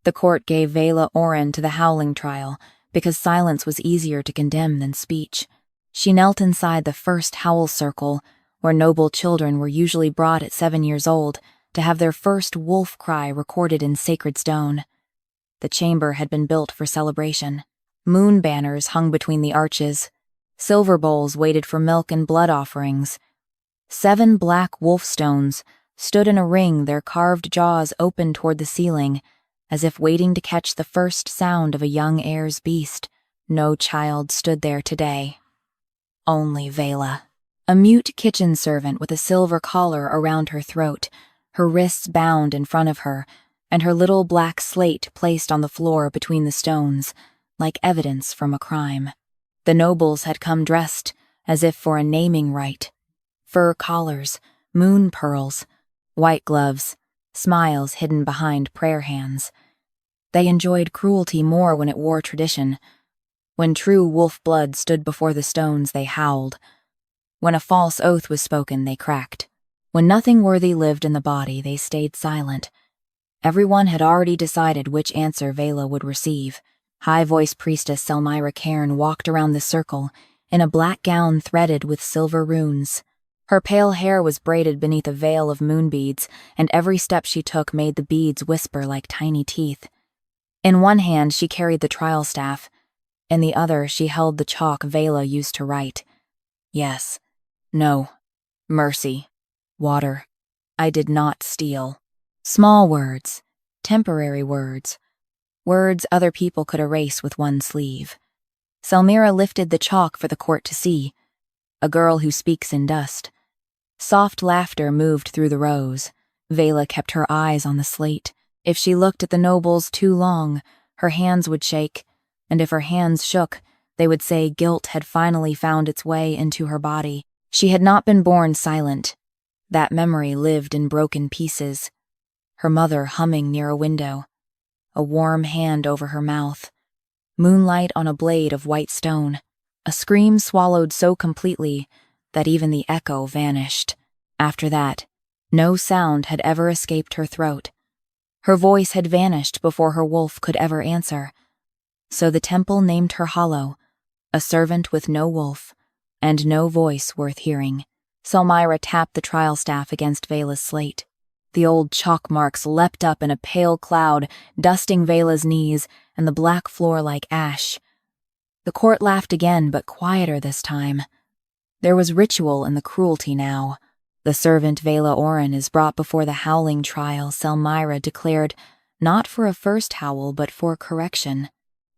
The court gave Veyla Oren to the Howling Trial because silence was easier to condemn than speech. She knelt inside the first howl circle, where noble children were usually brought at 7 years old to have their first wolf cry recorded in sacred stone. The chamber had been built for celebration. Moon banners hung between the arches. Silver bowls waited for milk and blood offerings. 7 black wolf stones stood in a ring, their carved jaws open toward the ceiling, as if waiting to catch the first sound of a young heir's beast. No child stood there today. Only Veyla, a mute kitchen servant with a silver collar around her throat, her wrists bound in front of her, and her little black slate placed on the floor between the stones, like evidence from a crime. The nobles had come dressed as if for a naming rite. Fur collars, moon pearls, white gloves, smiles hidden behind prayer hands. They enjoyed cruelty more when it wore tradition. When true wolf blood stood before the stones, they howled. When a false oath was spoken, they cracked. When nothing worthy lived in the body, they stayed silent. Everyone had already decided which answer Veyla would receive. High-voiced priestess Selmyra Cairn walked around the circle in a black gown threaded with silver runes. Her pale hair was braided beneath a veil of moonbeads, and every step she took made the beads whisper like tiny teeth. In one hand she carried the trial staff. In the other she held the chalk Veyla used to write. Yes. No. Mercy. Water. I did not steal. Small words. Temporary words. Words other people could erase with one sleeve. Selmyra lifted the chalk for the court to see. A girl who speaks in dust. Soft laughter moved through the rows. Veyla kept her eyes on the slate. If she looked at the nobles too long, her hands would shake, and if her hands shook, they would say guilt had finally found its way into her body. She had not been born silent. That memory lived in broken pieces. Her mother humming near a window. A warm hand over her mouth. Moonlight on a blade of white stone. A scream swallowed so completely that even the echo vanished. After that, no sound had ever escaped her throat. Her voice had vanished before her wolf could ever answer. So the temple named her Hollow, a servant with no wolf, and no voice worth hearing. Selmyra tapped the trial staff against Veyla's slate. The old chalk marks leapt up in a pale cloud, dusting Veyla's knees and the black floor like ash. The court laughed again, but quieter this time. There was ritual in the cruelty now. The servant Veyla Oren is brought before the Howling Trial, Selmyra declared, not for a first howl, but for correction.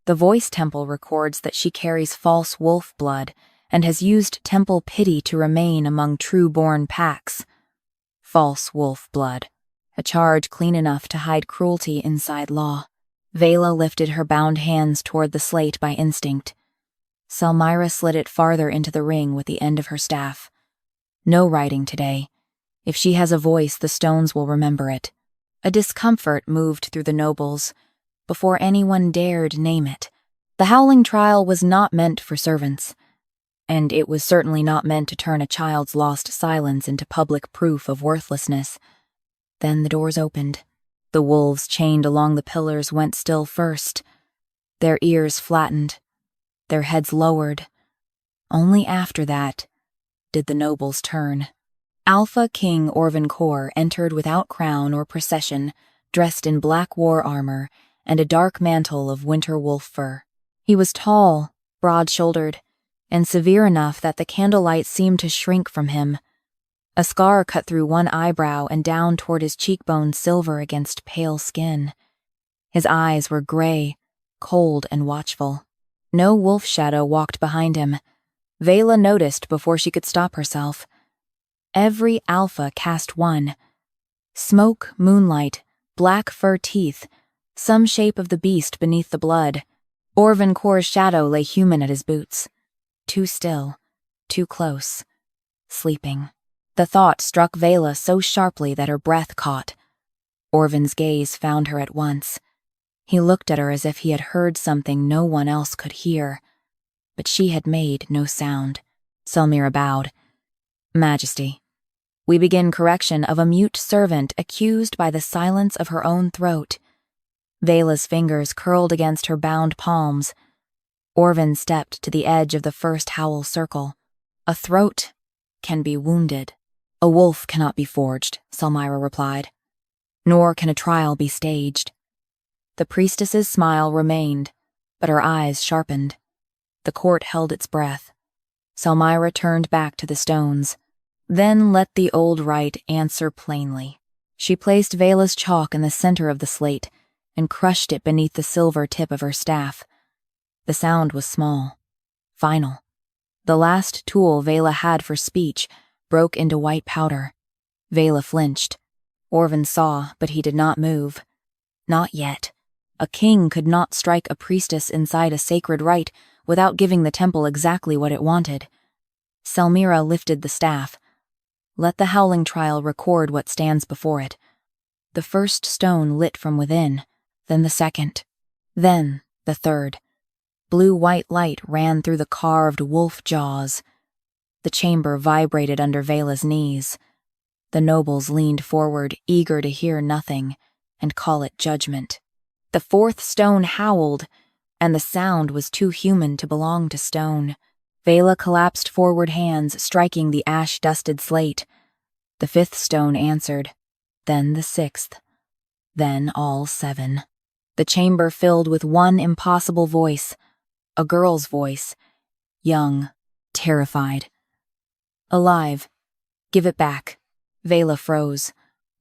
The voice temple records that she carries false wolf blood and has used temple pity to remain among true-born packs. False wolf blood, a charge clean enough to hide cruelty inside law. Veyla lifted her bound hands toward the slate by instinct. Selmyra slid it farther into the ring with the end of her staff. No writing today. If she has a voice, the stones will remember it. A discomfort moved through the nobles before anyone dared name it. The Howling Trial was not meant for servants, and it was certainly not meant to turn a child's lost silence into public proof of worthlessness. Then the doors opened. The wolves chained along the pillars went still first. Their ears flattened, their heads lowered. Only after that did the nobles turn. Alpha King Orvan Korr entered without crown or procession, dressed in black war armor and a dark mantle of winter wolf fur. He was tall, broad-shouldered, and severe enough that the candlelight seemed to shrink from him. A scar cut through one eyebrow and down toward his cheekbone, silver against pale skin. His eyes were gray, cold and watchful. No wolf shadow walked behind him. Veyla noticed before she could stop herself. Every alpha cast one. Smoke, moonlight, black fur teeth, some shape of the beast beneath the blood. Orvan Korr's shadow lay human at his boots. Too still, too close, sleeping. The thought struck Veyla so sharply that her breath caught. Orvan's gaze found her at once. He looked at her as if he had heard something no one else could hear. But she had made no sound. Selmyra bowed. Majesty, we begin correction of a mute servant accused by the silence of her own throat. Veyla's fingers curled against her bound palms. Orvan stepped to the edge of the first howl circle. A throat can be wounded. A wolf cannot be forged, Selmyra replied. Nor can a trial be staged. The priestess's smile remained, but her eyes sharpened. The court held its breath. Selmyra turned back to the stones. Then let the old rite answer plainly. She placed Veyla's chalk in the center of the slate and crushed it beneath the silver tip of her staff. The sound was small, final. The last tool Veyla had for speech broke into white powder. Veyla flinched. Orvan saw, but he did not move. Not yet. A king could not strike a priestess inside a sacred rite without giving the temple exactly what it wanted. Selmyra lifted the staff. Let the Howling Trial record what stands before it. The first stone lit from within, then the second, then the third. Blue-white light ran through the carved wolf jaws. The chamber vibrated under Veyla's knees. The nobles leaned forward, eager to hear nothing, and call it judgment. The fourth stone howled, and the sound was too human to belong to stone. Veyla collapsed forward, hands striking the ash-dusted slate. The fifth stone answered, then the sixth, then all 7. The chamber filled with one impossible voice, a girl's voice, young, terrified. Alive. Give it back. Veyla froze.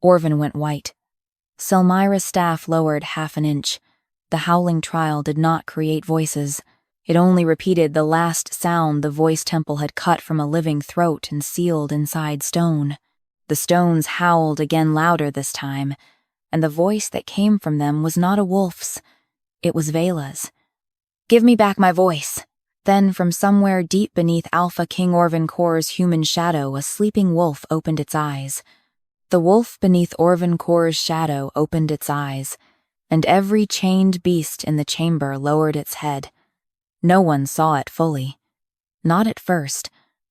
Orvan went white. Selmyra's staff lowered half an inch. The Howling Trial did not create voices. It only repeated the last sound the voice temple had cut from a living throat and sealed inside stone. The stones howled again, louder this time, and the voice that came from them was not a wolf's. It was Veyla's. Give me back my voice. Then, from somewhere deep beneath Alpha King Orvan Korr's human shadow, a sleeping wolf opened its eyes. The wolf beneath Orvan Korr's shadow opened its eyes, and every chained beast in the chamber lowered its head. No one saw it fully. Not at first,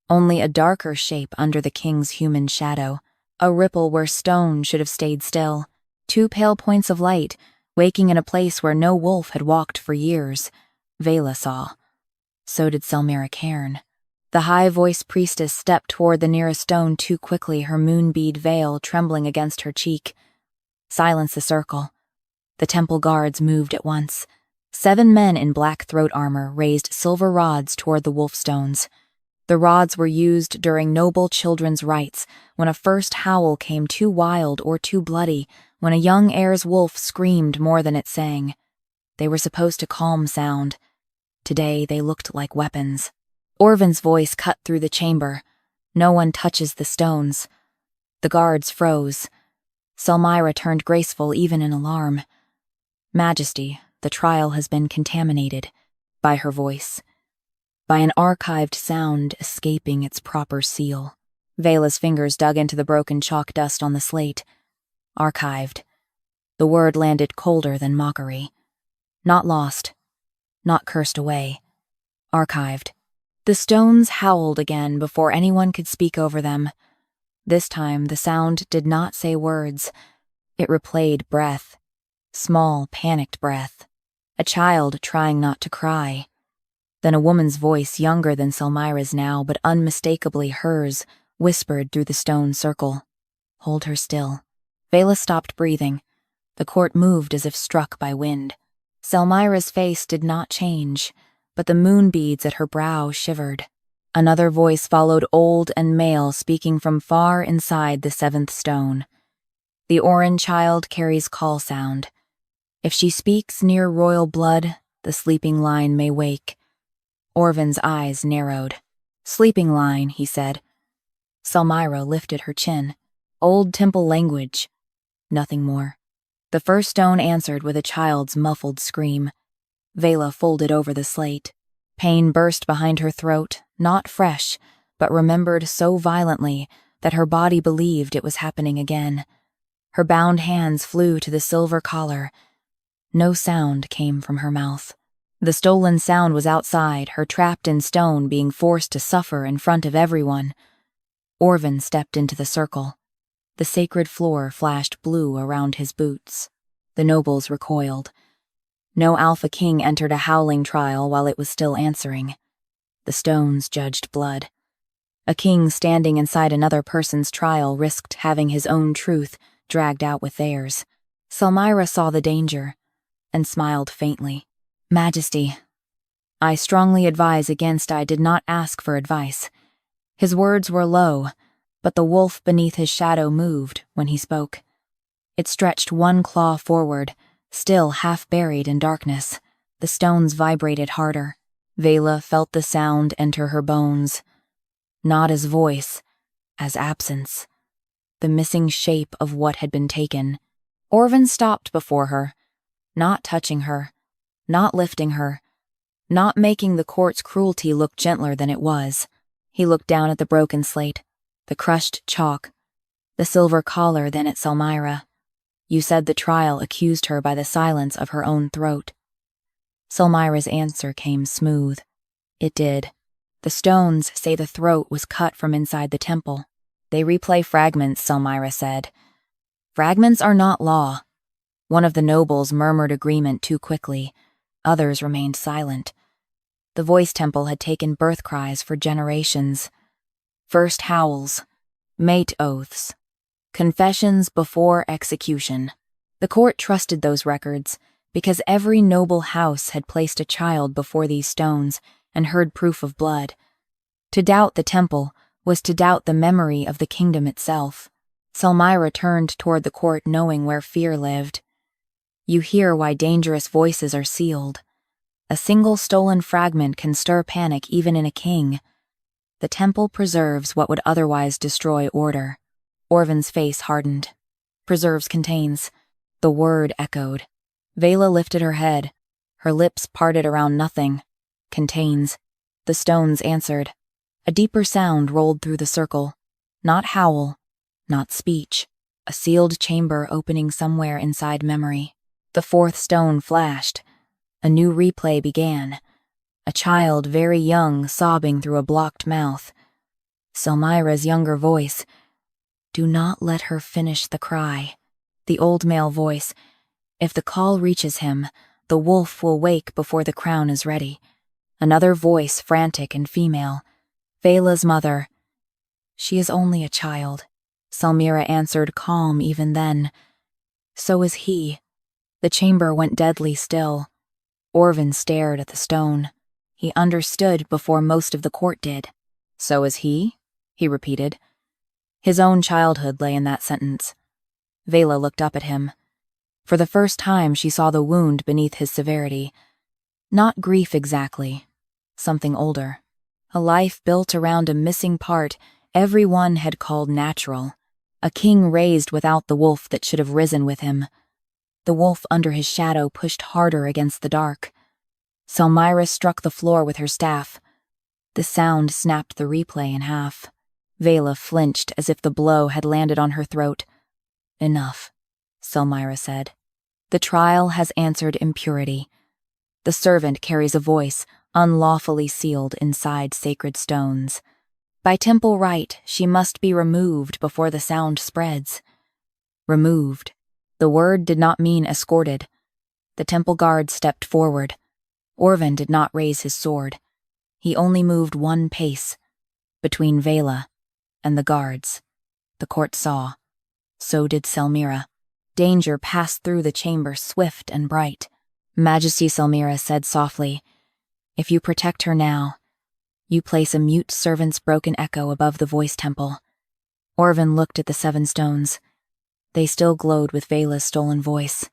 only a darker shape under the king's human shadow, a ripple where stone should have stayed still, 2 pale points of light, waking in a place where no wolf had walked for years. Veyla saw. So did Selmyra Cairn. The high-voiced priestess stepped toward the nearest stone too quickly, her moonbead veil trembling against her cheek. Silence the circle. The temple guards moved at once. 7 men in black throat armor raised silver rods toward the wolf stones. The rods were used during noble children's rites, when a first howl came too wild or too bloody, when a young heir's wolf screamed more than it sang. They were supposed to calm sound. Today they looked like weapons. Orvan's voice cut through the chamber. No one touches the stones. The guards froze. Selmyra turned graceful even in alarm. Majesty, the trial has been contaminated by her voice, by an archived sound escaping its proper seal. Veyla's fingers dug into the broken chalk dust on the slate. Archived. The word landed colder than mockery. Not lost. Not cursed away. Archived. The stones howled again before anyone could speak over them. This time the sound did not say words. It replayed breath. Small, panicked breath. A child trying not to cry. Then a woman's voice, younger than Selmyra's now, but unmistakably hers, whispered through the stone circle. Hold her still. Veyla stopped breathing. The court moved as if struck by wind. Selmyra's face did not change, but the moonbeads at her brow shivered. Another voice followed, old and male, speaking from far inside the 7th stone. The Orvan child carries call sound. If she speaks near royal blood, the sleeping line may wake. Orvan's eyes narrowed. Sleeping line, he said. Selmyra lifted her chin. Old temple language. Nothing more. The first stone answered with a child's muffled scream. Veyla folded over the slate. Pain burst behind her throat, not fresh, but remembered so violently that her body believed it was happening again. Her bound hands flew to the silver collar. No sound came from her mouth. The stolen sound was outside, her trapped in stone being forced to suffer in front of everyone. Orvan stepped into the circle. The sacred floor flashed blue around his boots. The nobles recoiled. No Alpha King entered a Howling Trial while it was still answering. The stones judged blood. A king standing inside another person's trial risked having his own truth dragged out with theirs. Selmyra saw the danger and smiled faintly. "Majesty, I strongly advise against. I did not ask for advice." His words were low, but the wolf beneath his shadow moved when he spoke. It stretched one claw forward, still half buried in darkness. The stones vibrated harder. Veyla felt the sound enter her bones. Not as voice, as absence. The missing shape of what had been taken. Orvan stopped before her, not touching her, not lifting her, not making the court's cruelty look gentler than it was. He looked down at the broken slate, the crushed chalk, the silver collar, then at Selmyra. "You said the trial accused her by the silence of her own throat." Selmyra's answer came smooth. It did. "The stones say the throat was cut from inside the temple." "They replay fragments," Selmyra said. "Fragments are not law." One of the nobles murmured agreement too quickly. Others remained silent. The voice temple had taken birth cries for generations. First howls, mate oaths, confessions before execution. The court trusted those records because every noble house had placed a child before these stones and heard proof of blood. To doubt the temple was to doubt the memory of the kingdom itself. Selmyra turned toward the court knowing where fear lived. "You hear why dangerous voices are sealed. A single stolen fragment can stir panic even in a king. The temple preserves what would otherwise destroy order." Orvan's face hardened. "Preserves contains." The word echoed. Veyla lifted her head. Her lips parted around nothing. "Contains." The stones answered. A deeper sound rolled through the circle. Not howl, not speech. A sealed chamber opening somewhere inside memory. The fourth stone flashed. A new replay began. A child very young sobbing through a blocked mouth. Selmyra's younger voice. "Do not let her finish the cry." The old male voice. "If the call reaches him, the wolf will wake before the crown is ready." Another voice, frantic and female. Veyla's mother. "She is only a child." Selmyra answered, calm even then. "So is he." The chamber went deadly still. Orvan stared at the stone. He understood before most of the court did. "So is he?" he repeated. His own childhood lay in that sentence. Veyla looked up at him. For the first time she saw the wound beneath his severity. Not grief exactly. Something older. A life built around a missing part everyone had called natural. A king raised without the wolf that should have risen with him. The wolf under his shadow pushed harder against the dark. Selmyra struck the floor with her staff. The sound snapped the replay in half. Veyla flinched as if the blow had landed on her throat. "Enough," Selmyra said. "The trial has answered impurity. The servant carries a voice, unlawfully sealed inside sacred stones. By temple right, she must be removed before the sound spreads." Removed. The word did not mean escorted. The temple guard stepped forward. Orvan did not raise his sword. He only moved one pace, between Veyla and the guards. The court saw. So did Selmyra. Danger passed through the chamber, swift and bright. "Majesty," Selmyra said softly, "if you protect her now, you place a mute servant's broken echo above the voice temple." Orvan looked at the 7 stones. They still glowed with Veyla's stolen voice.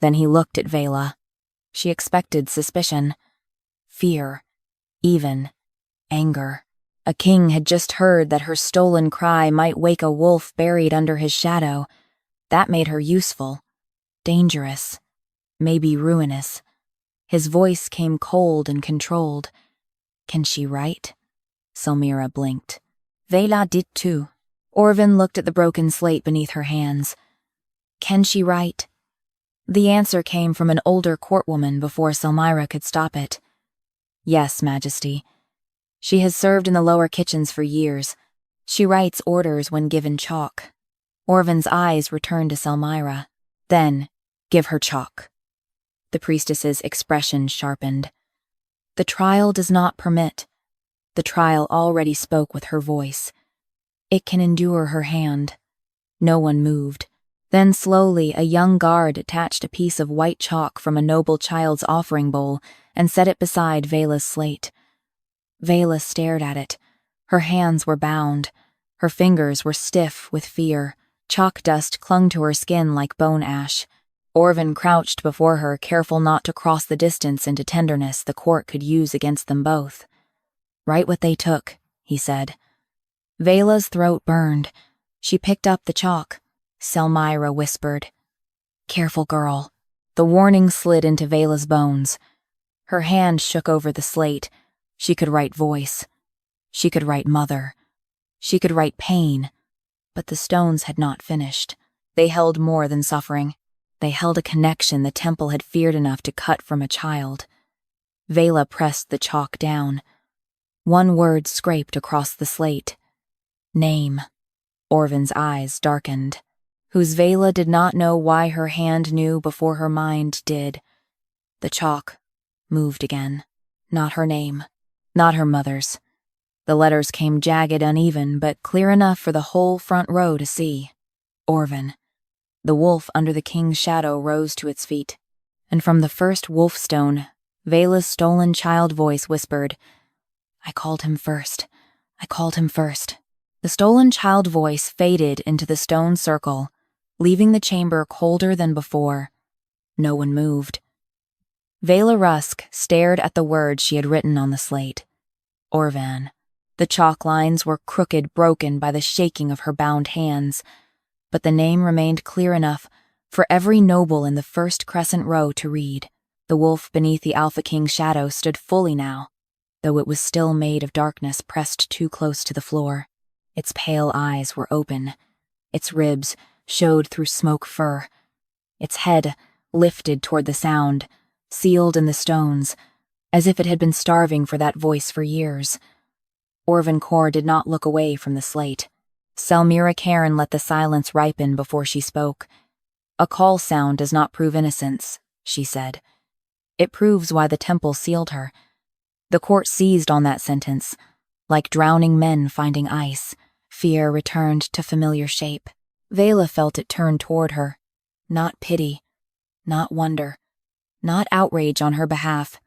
Then he looked at Veyla. She expected suspicion, fear, even anger. A king had just heard that her stolen cry might wake a wolf buried under his shadow. That made her useful, dangerous, maybe ruinous. His voice came cold and controlled. "Can she write?" Selmyra blinked. Veyla did too. Orvan looked at the broken slate beneath her hands. "Can she write?" The answer came from an older courtwoman before Selmyra could stop it. "Yes, Majesty. She has served in the lower kitchens for years. She writes orders when given chalk." Orvan's eyes returned to Selmyra. Then Give her chalk." The priestess's expression sharpened. "The trial does not permit." The trial already spoke with her voice. "It can endure her hand." No one moved. Then slowly a young guard detached a piece of white chalk from a noble child's offering bowl and set it beside Veyla's slate. Veyla stared at it. Her hands were bound. Her fingers were stiff with fear. Chalk dust clung to her skin like bone ash. Orvan crouched before her, careful not to cross the distance into tenderness the court could use against them both. "Write what they took," he said. Veyla's throat burned. She picked up the chalk. Selmyra whispered, "Careful, girl." The warning slid into Veyla's bones. Her hand shook over the slate. She could write voice. She could write mother. She could write pain. But the stones had not finished. They held more than suffering. They held a connection the temple had feared enough to cut from a child. Veyla pressed the chalk down. One word scraped across the slate. Name. Orvan's eyes darkened. Whose Veyla did not know why her hand knew before her mind did. The chalk moved again. Not her name. Not her mother's. The letters came jagged, uneven, but clear enough for the whole front row to see. Orvan. The wolf under the king's shadow rose to its feet. And from the first wolf stone, Veyla's stolen child voice whispered, "I called him first. I called him first." The stolen child voice faded into the stone circle, leaving the chamber colder than before. No one moved. Veyla Rusk stared at the words she had written on the slate. Orvan. The chalk lines were crooked, broken by the shaking of her bound hands, but the name remained clear enough for every noble in the first crescent row to read. The wolf beneath the Alpha King's shadow stood fully now, though it was still made of darkness pressed too close to the floor. Its pale eyes were open. Its ribs showed through smoke fur. Its head lifted toward the sound, sealed in the stones, as if it had been starving for that voice for years. Orvan Korr did not look away from the slate. Selmyra Cairn let the silence ripen before she spoke. "A call sound does not prove innocence," she said. "It proves why the temple sealed her." The court seized on that sentence. Like drowning men finding ice, fear returned to familiar shape. Veyla felt it turn toward her. Not pity, not wonder, not outrage on her behalf.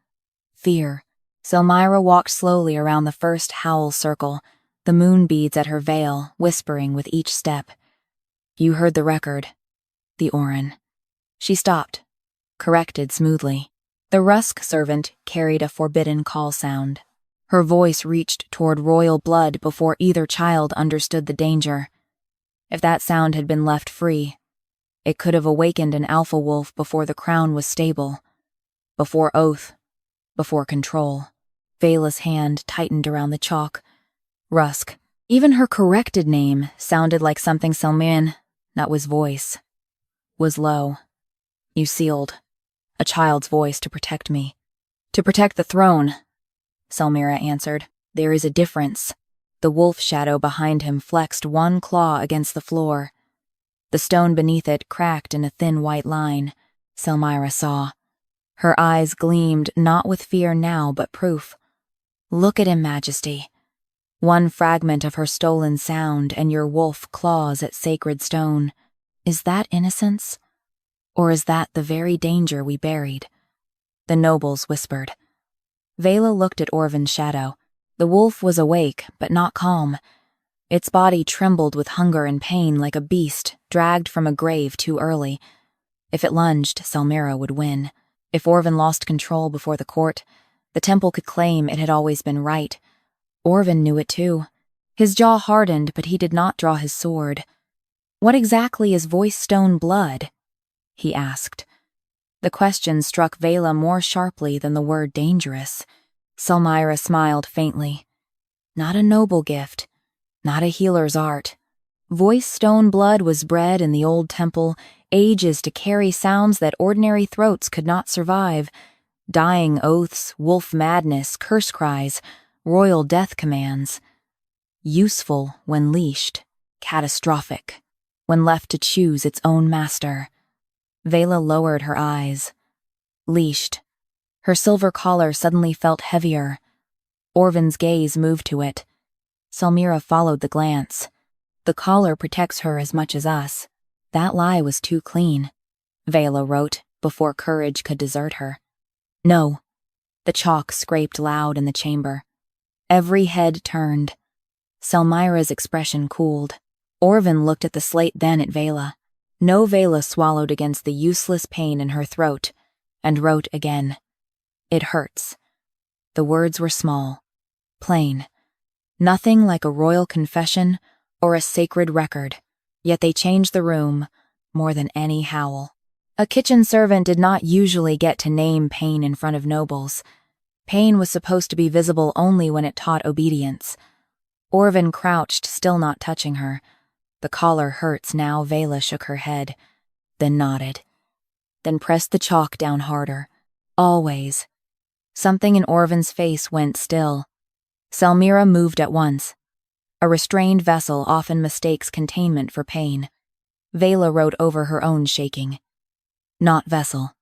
Fear. Selmyra walked slowly around the first howl circle, the moon beads at her veil whispering with each step. "You heard the record. The Orin." She stopped, corrected smoothly. The Rusk servant carried a forbidden call sound. Her voice reached toward royal blood before either child understood the danger. If that sound had been left free, it could have awakened an alpha wolf before the crown was stable, before oath, before control. Veyla's hand tightened around the chalk. Rusk. Even her corrected name sounded like something Selmyran, that was voice, was low. "You sealed. A child's voice to protect me. To protect the throne," Selmyra answered. "There is a difference." The wolf shadow behind him flexed one claw against the floor. The stone beneath it cracked in a thin white line. Selmyra saw. Her eyes gleamed not with fear now but proof. "Look at him, Majesty. One fragment of her stolen sound and your wolf claws at sacred stone. Is that innocence? Or is that the very danger we buried?" The nobles whispered. Veyla looked at Orvan's shadow. The wolf was awake, but not calm. Its body trembled with hunger and pain like a beast dragged from a grave too early. If it lunged, Selmyra would win. If Orvan lost control before the court, the temple could claim it had always been right. Orvan knew it too. His jaw hardened, but he did not draw his sword. "What exactly is voice stone blood?" he asked. The question struck Veyla more sharply than the word dangerous. Selmyra smiled faintly. "Not a noble gift, not a healer's art. Voice stone blood was bred in the old temple ages to carry sounds that ordinary throats could not survive. Dying oaths, wolf madness, curse cries, royal death commands. Useful when leashed, catastrophic when left to choose its own master. Veyla lowered her eyes. Leashed. Her silver collar suddenly felt heavier. Orvan's gaze moved to it. Selmira followed the glance. The collar protects her as much as us. That lie was too clean, Veyla wrote, before courage could desert her. No. The chalk scraped loud in the chamber. Every head turned. Selmira's expression cooled. Orvan looked at the slate, then at Veyla. No, Veyla swallowed against the useless pain in her throat, and wrote again. It hurts. The words were small, plain. Nothing like a royal confession or a sacred record, yet they changed the room more than any howl. A kitchen servant did not usually get to name pain in front of nobles. Pain was supposed to be visible only when it taught obedience. Orvan crouched, still not touching her. The collar hurts now. Veyla shook her head, then nodded, then pressed the chalk down harder. Always. Something in Orvan's face went still. Selmira moved at once. A restrained vessel often mistakes containment for pain. Veyla wrote over her own shaking. Not vessel.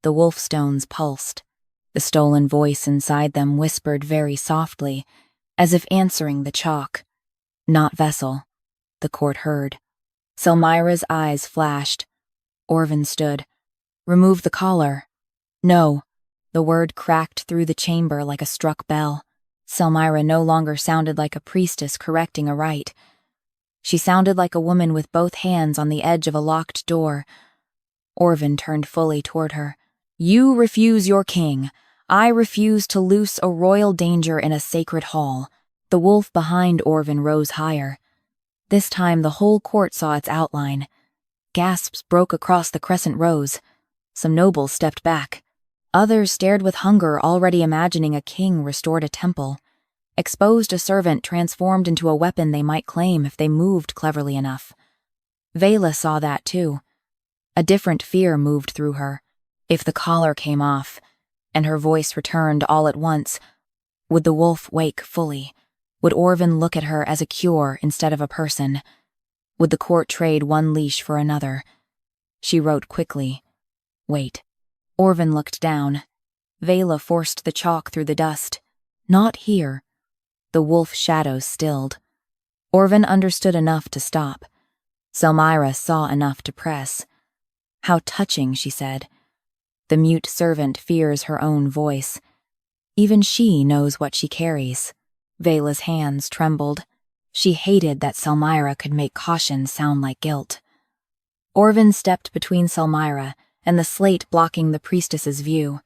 The wolf stones pulsed. The stolen voice inside them whispered very softly, as if answering the chalk. Not vessel. The court heard. Selmira's eyes flashed. Orvan stood. Remove the collar. No. The word cracked through the chamber like a struck bell. Selmira no longer sounded like a priestess correcting a rite. She sounded like a woman with both hands on the edge of a locked door. Orvan turned fully toward her. You refuse your king. I refuse to loose a royal danger in a sacred hall. The wolf behind Orvan rose higher. This time the whole court saw its outline. Gasps broke across the crescent rows. Some nobles stepped back. Others stared with hunger, already imagining a king restored a temple. Exposed a servant transformed into a weapon they might claim if they moved cleverly enough. Veyla saw that too. A different fear moved through her. If the collar came off, and her voice returned all at once, would the wolf wake fully? Would Orvan look at her as a cure instead of a person? Would the court trade one leash for another? She wrote quickly. Wait. Orvan looked down. Veyla forced the chalk through the dust. Not here. The wolf shadows stilled. Orvan understood enough to stop. Selmira saw enough to press. How touching, she said. The mute servant fears her own voice. Even she knows what she carries. Veyla's hands trembled. She hated that Selmira could make caution sound like guilt. Orvan stepped between Selmira and the slate blocking the priestess's view.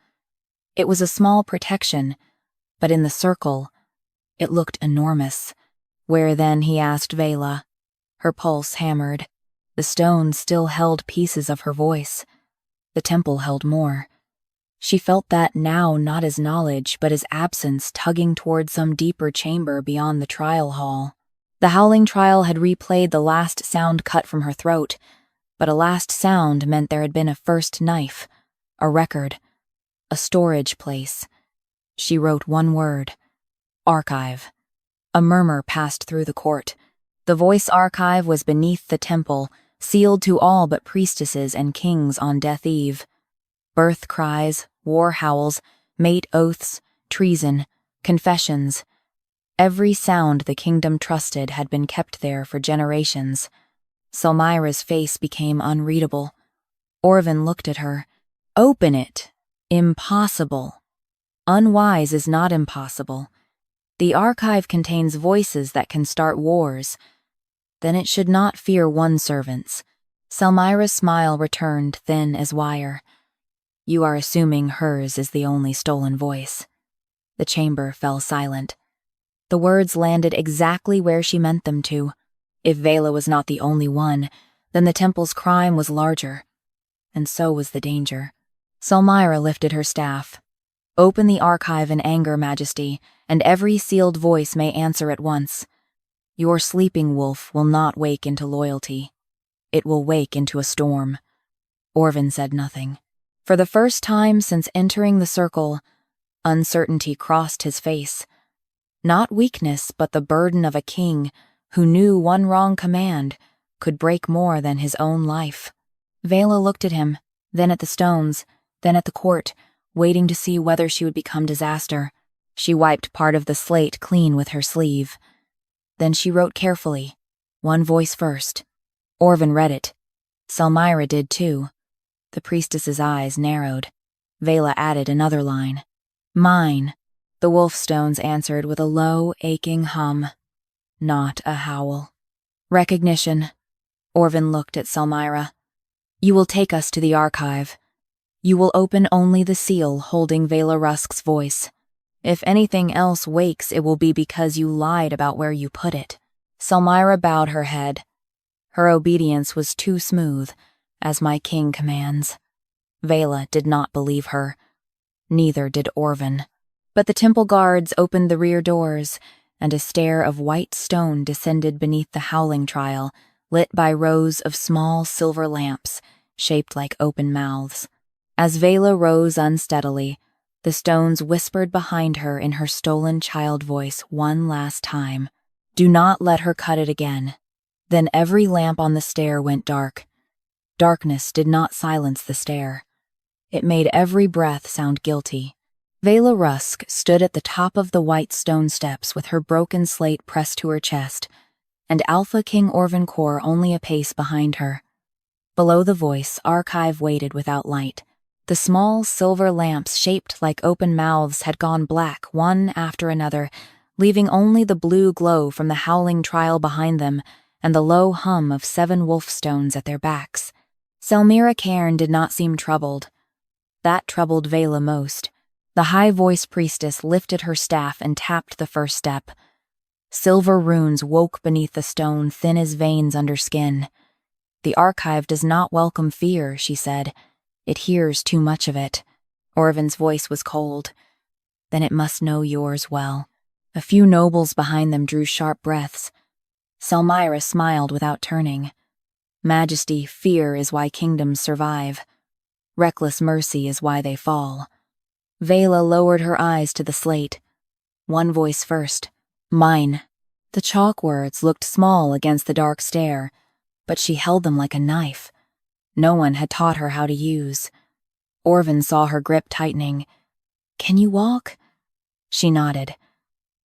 It was a small protection, but in the circle, it looked enormous. Where then, he asked Veyla. Her pulse hammered. The stones still held pieces of her voice. The temple held more. She felt that now not as knowledge, but as absence tugging toward some deeper chamber beyond the trial hall. The Howling Trial had replayed the last sound cut from her throat, but a last sound meant there had been a first knife, a record, a storage place. She wrote one word. Archive. A murmur passed through the court. The voice archive was beneath the temple, sealed to all but priestesses and kings on death eve. Birth cries, war howls, mate oaths, treason, confessions. Every sound the kingdom trusted had been kept there for generations. Selmira's face became unreadable. Orvan looked at her. Open it. Impossible. Unwise is not impossible. The archive contains voices that can start wars. Then it should not fear one servant's. Selmira's smile returned, thin as wire. You are assuming hers is the only stolen voice. The chamber fell silent. The words landed exactly where she meant them to. If Veyla was not the only one, then the temple's crime was larger. And so was the danger. Selmira lifted her staff. Open the archive in anger, Majesty, and every sealed voice may answer at once. Your sleeping wolf will not wake into loyalty. It will wake into a storm. Orvan said nothing. For the first time since entering the circle, uncertainty crossed his face. Not weakness, but the burden of a king who knew one wrong command could break more than his own life. Veyla looked at him, then at the stones, then at the court, waiting to see whether she would become disaster. She wiped part of the slate clean with her sleeve. Then she wrote carefully, one voice first. Orvan read it. Selmyra did too. The priestess's eyes narrowed. Veyla added another line. Mine, the wolf stones answered with a low, aching hum. Not a howl. Recognition. Orvan looked at Selmyra. You will take us to the archive. You will open only the seal holding Veyla Rusk's voice. If anything else wakes, it will be because you lied about where you put it. Selmyra bowed her head. Her obedience was too smooth, as my king commands. Veyla did not believe her. Neither did Orvan. But the temple guards opened the rear doors, and a stair of white stone descended beneath the Howling Trial, lit by rows of small silver lamps, shaped like open mouths. As Veyla rose unsteadily, the stones whispered behind her in her stolen child voice one last time. Do not let her cut it again. Then every lamp on the stair went dark. Darkness did not silence the stair. It made every breath sound guilty. Veyla Rusk stood at the top of the white stone steps with her broken slate pressed to her chest, and Alpha King Orvan Korr only a pace behind her. Below the voice, Archive waited without light. The small silver lamps shaped like open mouths had gone black one after another, leaving only the blue glow from the Howling Trial behind them and the low hum of 7 wolf stones at their backs. Selmyra Cairn did not seem troubled. That troubled Veyla most. The high-voiced priestess lifted her staff and tapped the first step. Silver runes woke beneath the stone, thin as veins under skin. The Archive does not welcome fear, she said. It hears too much of it. Orvan's voice was cold. Then it must know yours well. A few nobles behind them drew sharp breaths. Selmyra smiled without turning. Majesty, fear is why kingdoms survive. Reckless mercy is why they fall. Veyla lowered her eyes to the slate. One voice first. Mine. The chalk words looked small against the dark stair, but she held them like a knife. No one had taught her how to use. Orvan saw her grip tightening. Can you walk? She nodded.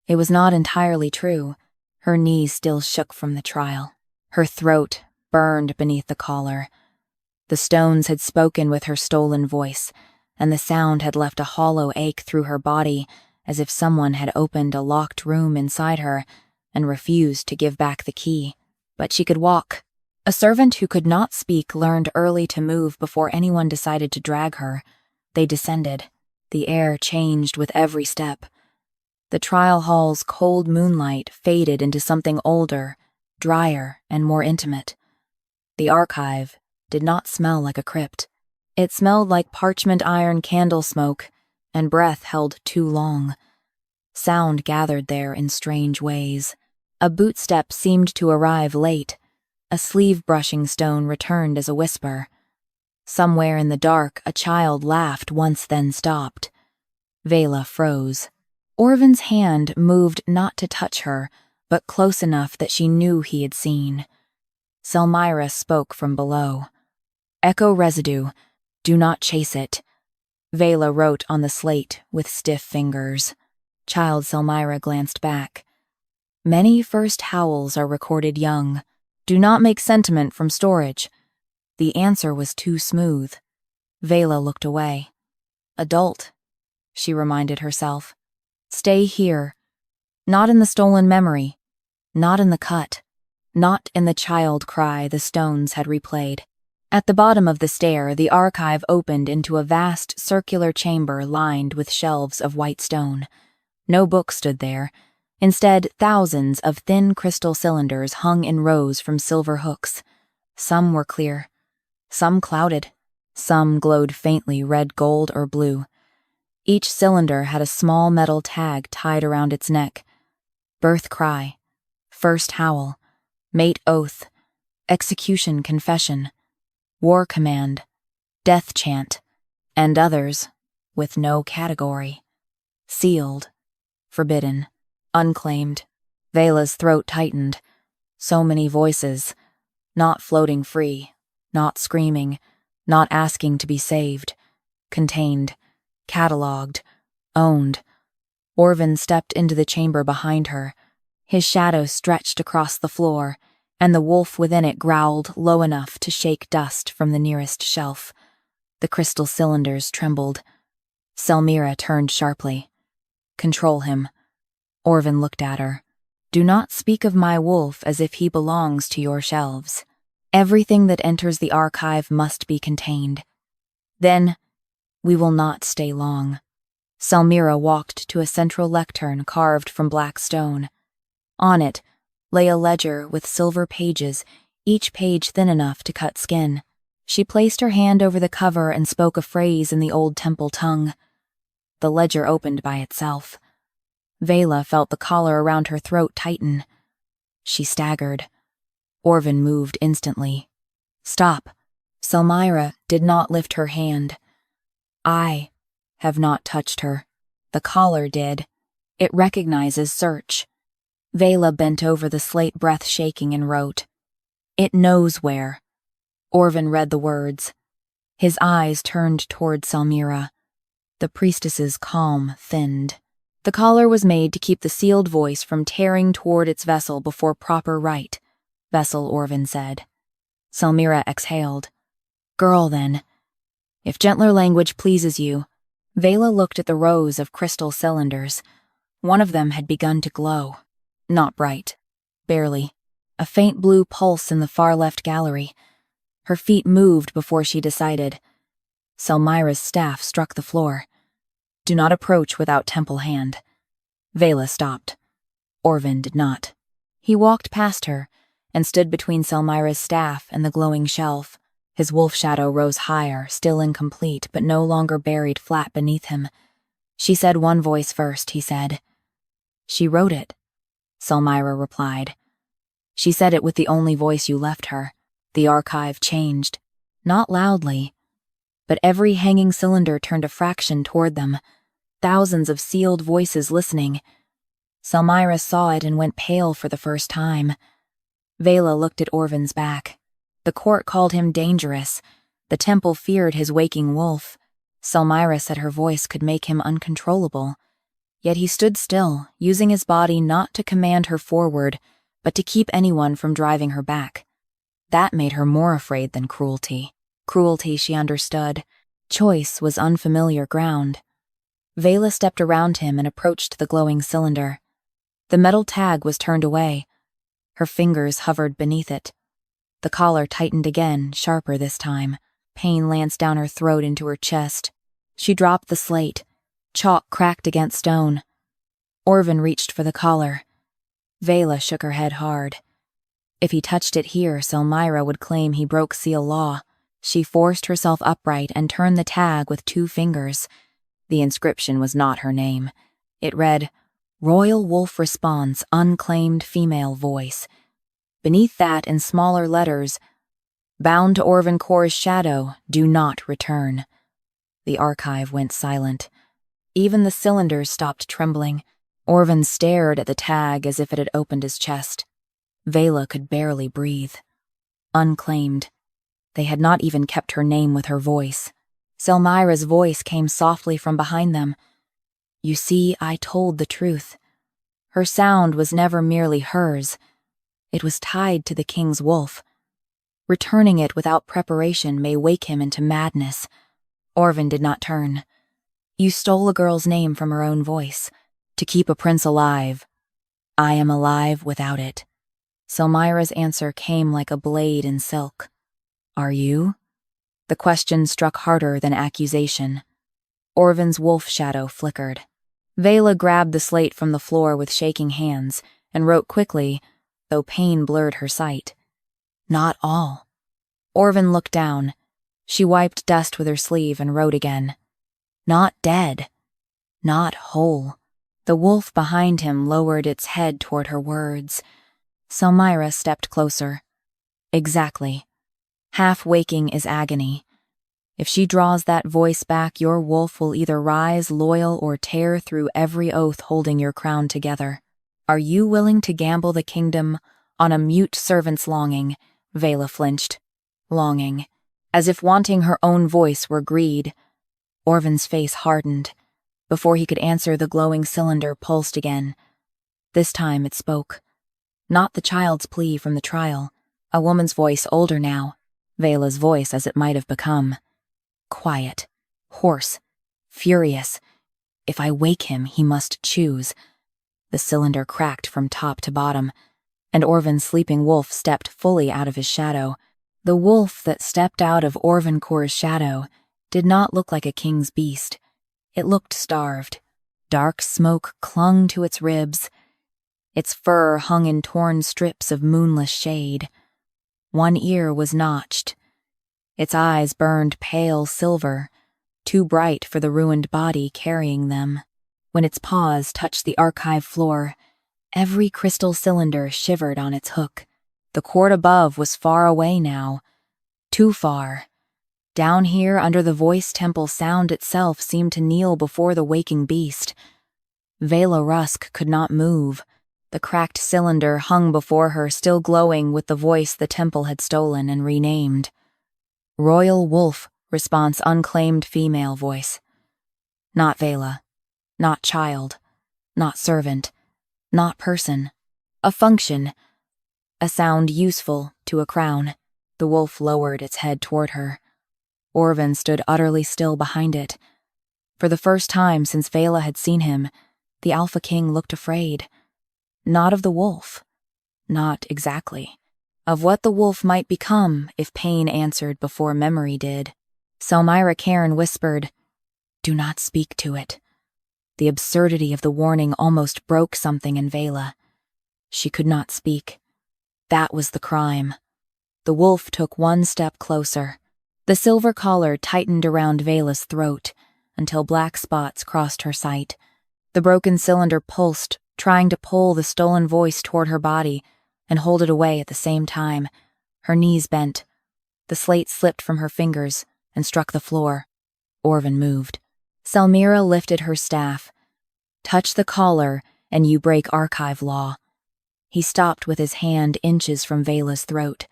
It was not entirely true. Her knees still shook from the trial. Her throat burned beneath the collar. The stones had spoken with her stolen voice, and the sound had left a hollow ache through her body, as if someone had opened a locked room inside her and refused to give back the key. But she could walk. A servant who could not speak learned early to move before anyone decided to drag her. They descended. The air changed with every step. The trial hall's cold moonlight faded into something older, drier, and more intimate. The Archive did not smell like a crypt. It smelled like parchment iron candle smoke, and breath held too long. Sound gathered there in strange ways. A bootstep seemed to arrive late. A sleeve-brushing stone returned as a whisper. Somewhere in the dark, a child laughed once then stopped. Veyla froze. Orvan's hand moved not to touch her, but close enough that she knew he had seen. Selmyra spoke from below. Echo residue. Do not chase it. Veyla wrote on the slate with stiff fingers. Child Selmyra glanced back. Many first howls are recorded young. Do not make sentiment from storage. The answer was too smooth. Veyla looked away. Adult, she reminded herself. Stay here. Not in the stolen memory. Not in the cut. Not in the child cry the stones had replayed. At the bottom of the stair, the Archive opened into a vast circular chamber lined with shelves of white stone. No book stood there. Instead, thousands of thin crystal cylinders hung in rows from silver hooks. Some were clear. Some clouded. Some glowed faintly red, gold, or blue. Each cylinder had a small metal tag tied around its neck. Birth cry. First howl. Mate oath. Execution confession. War command. Death chant. And others, with no category. Sealed. Forbidden. Unclaimed. Veyla's throat tightened. So many voices, not floating free, not screaming, not asking to be saved. Contained, catalogued, owned. Orvan stepped into the chamber behind her. His shadow stretched across the floor, and the wolf within it growled low enough to shake dust from the nearest shelf. The crystal cylinders trembled. Selmira turned sharply. "Control him." Orvan looked at her. "Do not speak of my wolf as if he belongs to your shelves. Everything that enters the archive must be contained. Then, we will not stay long." Selmira walked to a central lectern carved from black stone. On it lay a ledger with silver pages, each page thin enough to cut skin. She placed her hand over the cover and spoke a phrase in the old temple tongue. The ledger opened by itself. Veyla felt the collar around her throat tighten. She staggered. Orvan moved instantly. "Stop." Selmira did not lift her hand. "I have not touched her. The collar did. It recognizes search." Veyla bent over the slate, breath shaking, and wrote, "It knows where." Orvan read the words. His eyes turned toward Selmira. The priestess's calm thinned. The collar was made to keep the sealed voice from tearing toward its vessel before proper rite. "Vessel," Orvan said. Selmira exhaled. "Girl, then. If gentler language pleases you." Veyla looked at the rows of crystal cylinders. One of them had begun to glow. Not bright. Barely. A faint blue pulse in the far left gallery. Her feet moved before she decided. Selmira's staff struck the floor. "Do not approach without temple hand." Veyla stopped. Orvan did not. He walked past her and stood between Selmira's staff and the glowing shelf. His wolf shadow rose higher, still incomplete, but no longer buried flat beneath him. "She said one voice first," he said. "She wrote it," Selmira replied. "She said it with the only voice you left her." The archive changed. Not loudly, but every hanging cylinder turned a fraction toward them. Thousands of sealed voices listening. Selmira saw it and went pale for the first time. Veyla looked at Orvan's back. The court called him dangerous. The temple feared his waking wolf. Selmira said her voice could make him uncontrollable. Yet he stood still, using his body not to command her forward, but to keep anyone from driving her back. That made her more afraid than cruelty. Cruelty, she understood. Choice was unfamiliar ground. Veyla stepped around him and approached the glowing cylinder. The metal tag was turned away. Her fingers hovered beneath it. The collar tightened again, sharper this time. Pain lanced down her throat into her chest. She dropped the slate. Chalk cracked against stone. Orvan reached for the collar. Veyla shook her head hard. If he touched it here, Selmira would claim he broke seal law. She forced herself upright and turned the tag with 2 fingers. The inscription was not her name. It read, "Royal Wolf Response, Unclaimed Female Voice." Beneath that, in smaller letters, "Bound to Orvan Korr's shadow, do not return." The archive went silent. Even the cylinders stopped trembling. Orvan stared at the tag as if it had opened his chest. Veyla could barely breathe. Unclaimed. They had not even kept her name with her voice. Selmira's voice came softly from behind them. "You see, I told the truth." Her sound was never merely hers. It was tied to the king's wolf. Returning it without preparation may wake him into madness. Orvan did not turn. "You stole a girl's name from her own voice. To keep a prince alive. I am alive without it." Selmira's answer came like a blade in silk. "Are you?" The question struck harder than accusation. Orvan's wolf shadow flickered. Veyla grabbed the slate from the floor with shaking hands and wrote quickly, though pain blurred her sight. "Not all." Orvan looked down. She wiped dust with her sleeve and wrote again. "Not dead. Not whole." The wolf behind him lowered its head toward her words. Selmira stepped closer. "Exactly. Half waking is agony. If she draws that voice back, your wolf will either rise loyal or tear through every oath holding your crown together. Are you willing to gamble the kingdom on a mute servant's longing?" Veyla flinched. longing, as if wanting her own voice were greed. Orvan's face hardened. Before he could answer, the glowing cylinder pulsed again. This time it spoke. Not the child's plea from the trial. A woman's voice, older now. Veyla's voice as it might have become. Quiet, hoarse, furious. If I wake him, he must choose. The cylinder cracked from top to bottom, and Orvan's sleeping wolf stepped fully out of his shadow. The wolf that stepped out of Orvan Korr's shadow did not look like a king's beast. It looked starved. Dark smoke clung to its ribs. Its fur hung in torn strips of moonless shade. One ear was notched. Its eyes burned pale silver, too bright for the ruined body carrying them. When its paws touched the archive floor, every crystal cylinder shivered on its hook. The court above was far away now. Too far. Down here, under the voice temple, sound itself seemed to kneel before the waking beast. Veyla Rusk could not move. The cracked cylinder hung before her, still glowing with the voice the temple had stolen and renamed. Royal Wolf, response unclaimed female voice. Not Veyla. Not child. Not servant. Not person. A function. A sound useful to a crown. The wolf lowered its head toward her. Orvan stood utterly still behind it. For the first time since Veyla had seen him, the Alpha King looked afraid. Not of the wolf. Not exactly. Of what the wolf might become if pain answered before memory did. Selmyra Cairn whispered, "Do not speak to it." The absurdity of the warning almost broke something in Veyla. She could not speak. That was the crime. The wolf took one step closer. The silver collar tightened around Veyla's throat until black spots crossed her sight. The broken cylinder pulsed, trying to pull the stolen voice toward her body and hold it away at the same time. Her knees bent. The slate slipped from her fingers and struck the floor. Orvan moved. Selmyra lifted her staff. "Touch the collar and you break archive law." He stopped with his hand inches from Veyla's throat.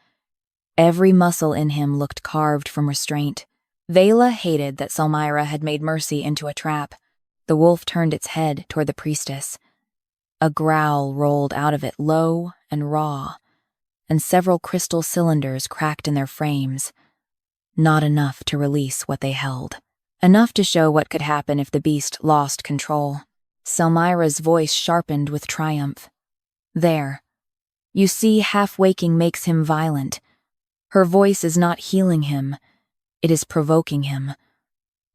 Every muscle in him looked carved from restraint. Veyla hated that Selmyra had made mercy into a trap. The wolf turned its head toward the priestess. A growl rolled out of it, low and raw, and several crystal cylinders cracked in their frames. Not enough to release what they held. Enough to show what could happen if the beast lost control. Selmyra's voice sharpened with triumph. "There. You see, half-waking makes him violent. Her voice is not healing him. It is provoking him."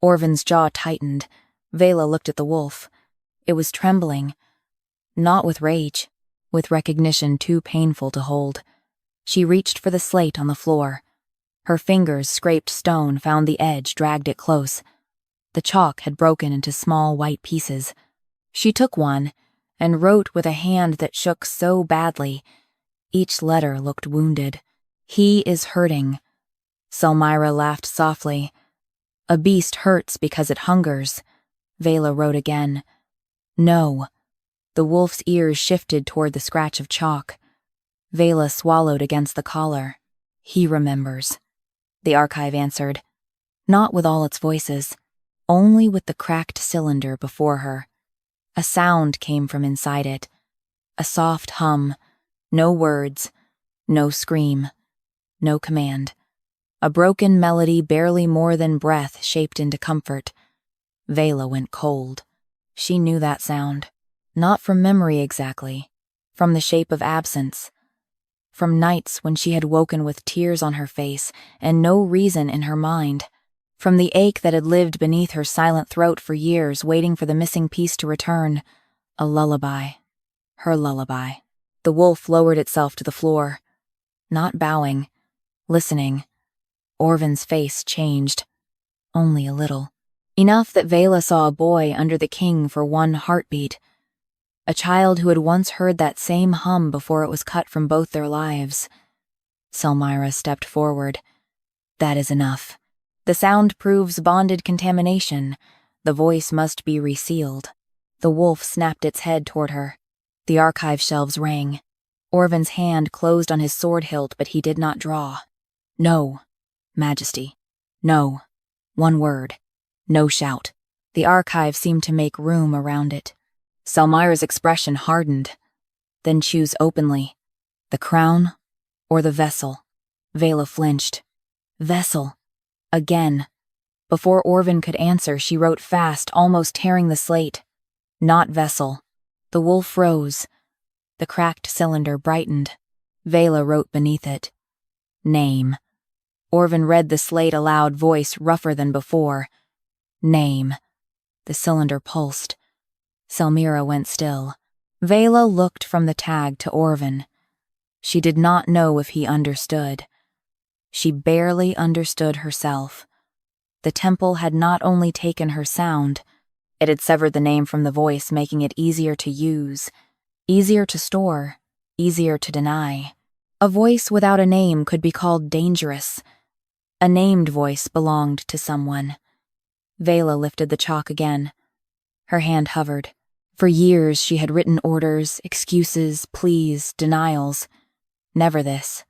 Orvan's jaw tightened. Veyla looked at the wolf. It was trembling. Not with rage, with recognition too painful to hold. She reached for the slate on the floor. Her fingers scraped stone, found the edge, dragged it close. The chalk had broken into small white pieces. She took one and wrote with a hand that shook so badly. Each letter looked wounded. "He is hurting." Selmyra laughed softly. "A beast hurts because it hungers." Veyla wrote again. "No." The wolf's ears shifted toward the scratch of chalk. Veyla swallowed against the collar. "He remembers." The archive answered. Not with all its voices, only with the cracked cylinder before her. A sound came from inside it. A soft hum. No words. No scream. No command. A broken melody barely more than breath shaped into comfort. Veyla went cold. She knew that sound. Not from memory exactly. From the shape of absence. From nights when she had woken with tears on her face and no reason in her mind. From the ache that had lived beneath her silent throat for years, waiting for the missing piece to return. A lullaby. Her lullaby. The wolf lowered itself to the floor. Not bowing. Listening. Orvan's face changed. Only a little. Enough that Veyla saw a boy under the king for one heartbeat. A child who had once heard that same hum before it was cut from both their lives. Selmyra stepped forward. "That is enough. The sound proves bonded contamination. The voice must be resealed." The wolf snapped its head toward her. The archive shelves rang. Orvan's hand closed on his sword hilt, but he did not draw. "No," Majesty. No. One word. No shout. The archive seemed to make room around it. Selmyra's expression hardened. Then choose openly. The crown or the vessel? Veyla flinched. Vessel. Again. Before Orvan could answer, she wrote fast, almost tearing the slate. Not vessel. The wolf rose. The cracked cylinder brightened. Veyla wrote beneath it. Name. Orvan read the slate aloud, voice rougher than before. Name. The cylinder pulsed. Selmyra went still. Veyla looked from the tag to Orvan. She did not know if he understood. She barely understood herself. The temple had not only taken her sound, it had severed the name from the voice, making it easier to use, easier to store, easier to deny. A voice without a name could be called dangerous. A named voice belonged to someone. Veyla lifted the chalk again. Her hand hovered. For years she had written orders, excuses, pleas, denials. Never this.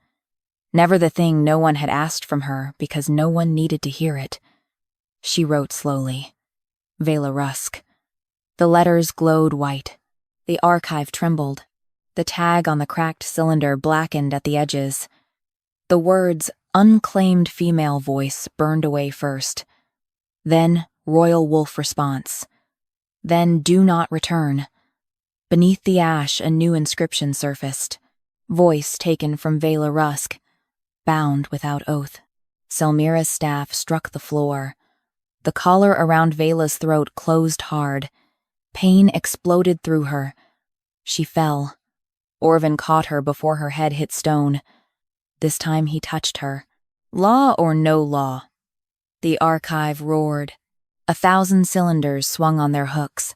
Never the thing no one had asked from her because no one needed to hear it. She wrote slowly. Veyla Rusk. The letters glowed white. The archive trembled. The tag on the cracked cylinder blackened at the edges. The words, unclaimed female voice, burned away first. Then, royal wolf response. Then, do not return. Beneath the ash, a new inscription surfaced. Voice taken from Veyla Rusk. Bound without oath. Selmyra's staff struck the floor. The collar around Veyla's throat closed hard. Pain exploded through her. She fell. Orvan caught her before her head hit stone. This time he touched her. Law or no law? The archive roared. 1,000 cylinders swung on their hooks.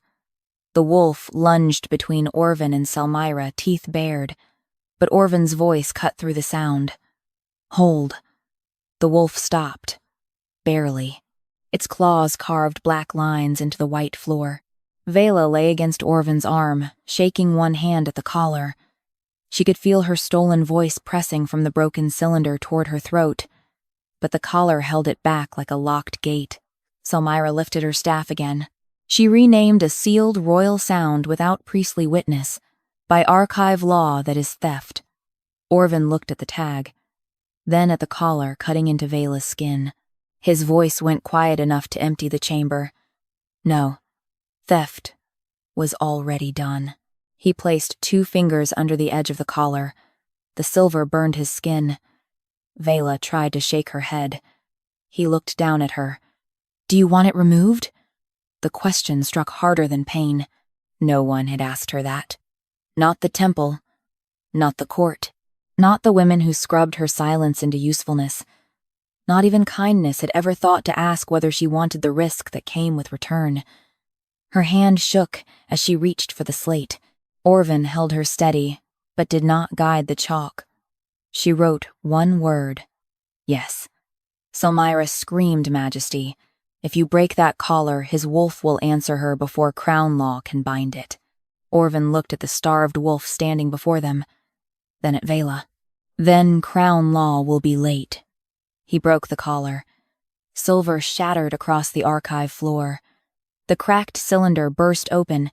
The wolf lunged between Orvan and Selmyra, teeth bared. But Orvan's voice cut through the sound. Hold. The wolf stopped. Barely. Its claws carved black lines into the white floor. Veyla lay against Orvan's arm, shaking one hand at the collar. She could feel her stolen voice pressing from the broken cylinder toward her throat, but the collar held it back like a locked gate. Selmyra lifted her staff again. She renamed a sealed royal sound without priestly witness, by archive law that is theft. Orvan looked at the tag, then at the collar cutting into Veyla's skin. His voice went quiet enough to empty the chamber. No, theft was already done. He placed 2 fingers under the edge of the collar. The silver burned his skin. Veyla tried to shake her head. He looked down at her. Do you want it removed? The question struck harder than pain. No one had asked her that. Not the temple. Not the court. Not the women who scrubbed her silence into usefulness. Not even kindness had ever thought to ask whether she wanted the risk that came with return. Her hand shook as she reached for the slate. Orvan held her steady, but did not guide the chalk. She wrote one word. Yes. Selmyra screamed majesty. If you break that collar, his wolf will answer her before crown law can bind it. Orvan looked at the starved wolf standing before them, then at Veyla. Then crown law will be late. He broke the collar. Silver shattered across the archive floor. The cracked cylinder burst open.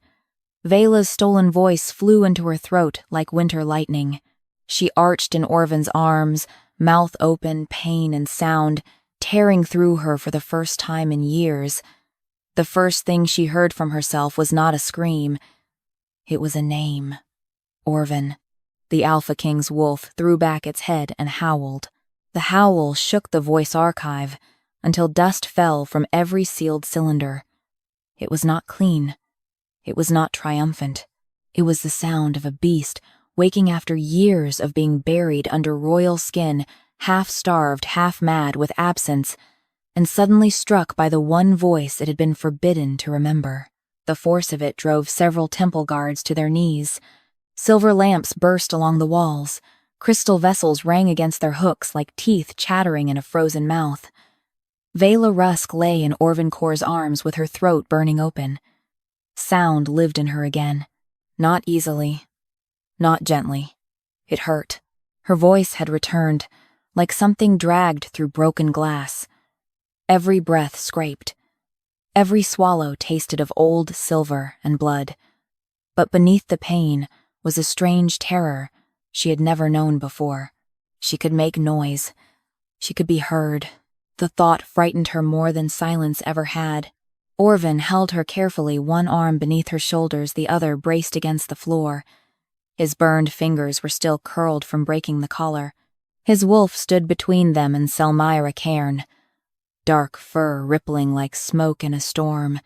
Veyla's stolen voice flew into her throat like winter lightning. She arched in Orvan's arms, mouth open, pain and sound, tearing through her for the first time in years. The first thing she heard from herself was not a scream. It was a name. Orvan. The Alpha King's wolf threw back its head and howled. The howl shook the voice archive until dust fell from every sealed cylinder. It was not clean. It was not triumphant. It was the sound of a beast waking after years of being buried under royal skin, half-starved, half-mad with absence, and suddenly struck by the one voice it had been forbidden to remember. The force of it drove several temple guards to their knees. Silver lamps burst along the walls. Crystal vessels rang against their hooks like teeth chattering in a frozen mouth. Veyla Rusk lay in Orvan Korr's arms with her throat burning open. Sound lived in her again. Not easily. Not gently. It hurt. Her voice had returned, like something dragged through broken glass. Every breath scraped. Every swallow tasted of old silver and blood. But beneath the pain was a strange terror she had never known before. She could make noise. She could be heard. The thought frightened her more than silence ever had. Orvan held her carefully, one arm beneath her shoulders, the other braced against the floor. His burned fingers were still curled from breaking the collar. His wolf stood between them and Selmyra Cairn, dark fur rippling like smoke in a storm,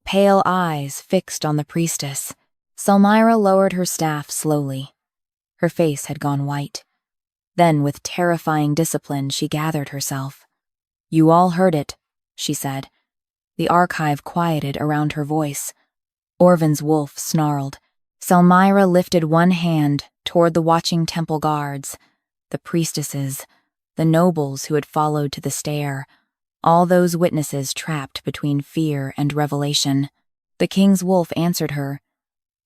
pale eyes fixed on the priestess. Selmyra lowered her staff slowly. Her face had gone white. Then, with terrifying discipline, she gathered herself. "You all heard it," she said. The archive quieted around her voice. Orvan's wolf snarled. Selmyra lifted one hand toward the watching temple guards, the priestesses, the nobles who had followed to the stair, all those witnesses trapped between fear and revelation. The king's wolf answered her.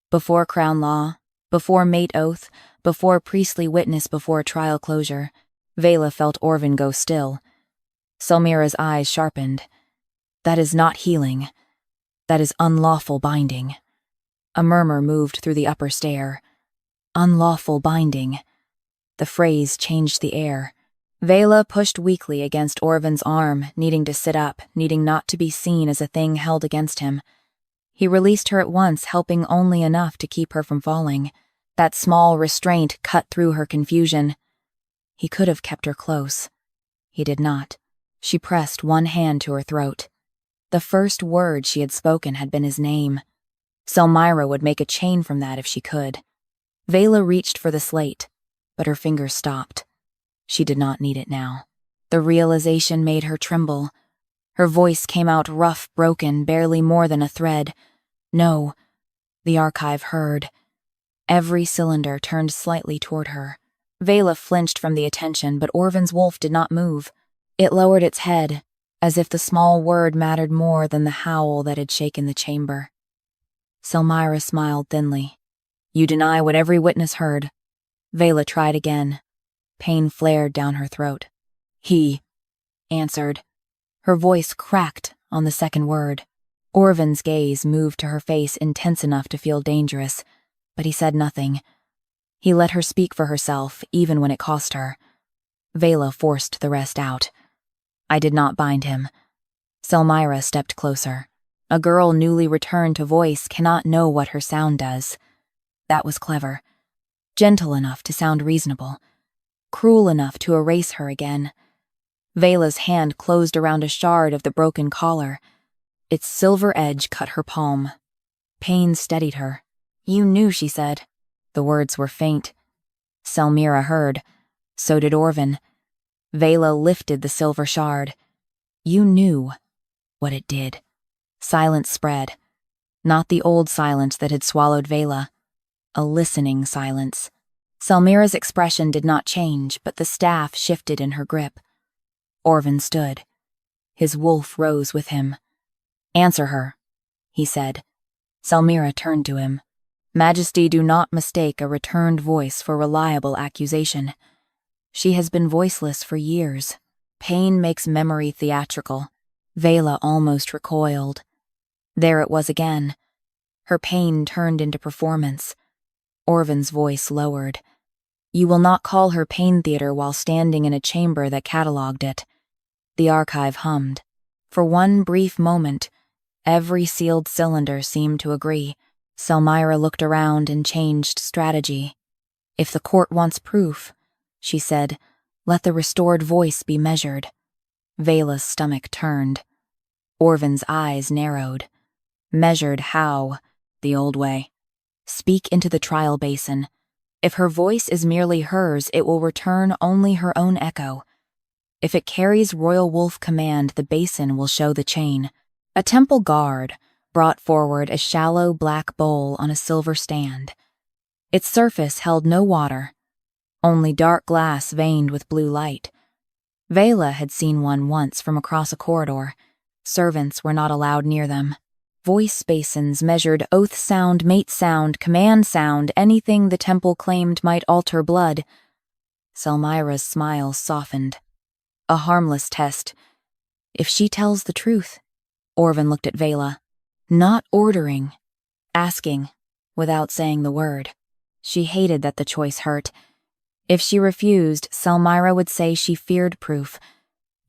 Before crown law, before mate oath, before priestly witness, before trial closure, Veyla felt Orvan go still. Selmyra's eyes sharpened. "That is not healing. That is unlawful binding." A murmur moved through the upper stair. Unlawful binding. The phrase changed the air. Veyla pushed weakly against Orvan's arm, needing to sit up, needing not to be seen as a thing held against him. He released her at once, helping only enough to keep her from falling. That small restraint cut through her confusion. He could have kept her close. He did not. She pressed one hand to her throat. The first word she had spoken had been his name. Selmyra would make a chain from that if she could. Veyla reached for the slate, but her fingers stopped. She did not need it now. The realization made her tremble. Her voice came out rough, broken, barely more than a thread. "No." The archive heard. Every cylinder turned slightly toward her. Veyla flinched from the attention, but Orvan's wolf did not move. It lowered its head, as if the small word mattered more than the howl that had shaken the chamber. Selmyra smiled thinly. "You deny what every witness heard." Veyla tried again. Pain flared down her throat. "He answered." Her voice cracked on the second word. Orvan's gaze moved to her face, intense enough to feel dangerous, but he said nothing. He let her speak for herself, even when it cost her. Veyla forced the rest out. "I did not bind him." Selmyra stepped closer. A girl newly returned to voice cannot know what her sound does. That was clever. Gentle enough to sound reasonable. Cruel enough to erase her again. Veyla's hand closed around a shard of the broken collar. Its silver edge cut her palm. Pain steadied her. "You knew," she said. The words were faint. Selmyra heard. So did Orvan. Veyla lifted the silver shard. "You knew what it did." Silence spread. Not the old silence that had swallowed Veyla. A listening silence. Selmyra's expression did not change, but the staff shifted in her grip. Orvan stood. His wolf rose with him. "Answer her," he said. Selmyra turned to him. "Majesty, do not mistake a returned voice for reliable accusation. She has been voiceless for years. Pain makes memory theatrical." Veyla almost recoiled. There it was again. Her pain turned into performance. Orvan's voice lowered. "You will not call her pain theater while standing in a chamber that catalogued it." The archive hummed. For one brief moment, every sealed cylinder seemed to agree. Selmyra looked around and changed strategy. "If the court wants proof," she said, "let the restored voice be measured." Veyla's stomach turned. Orvan's eyes narrowed. "Measured how?" "The old way. Speak into the trial basin. If her voice is merely hers, it will return only her own echo. If it carries royal wolf command, the basin will show the chain." A temple guard brought forward a shallow black bowl on a silver stand. Its surface held no water, only dark glass veined with blue light. Veyla had seen one once from across a corridor. Servants were not allowed near them. Voice basins measured oath sound, mate sound, command sound, anything the temple claimed might alter blood. Selmyra's smile softened. A harmless test. If she tells the truth. Orvan looked at Veyla. Not ordering. Asking, without saying the word. She hated that the choice hurt. If she refused, Selmyra would say she feared proof.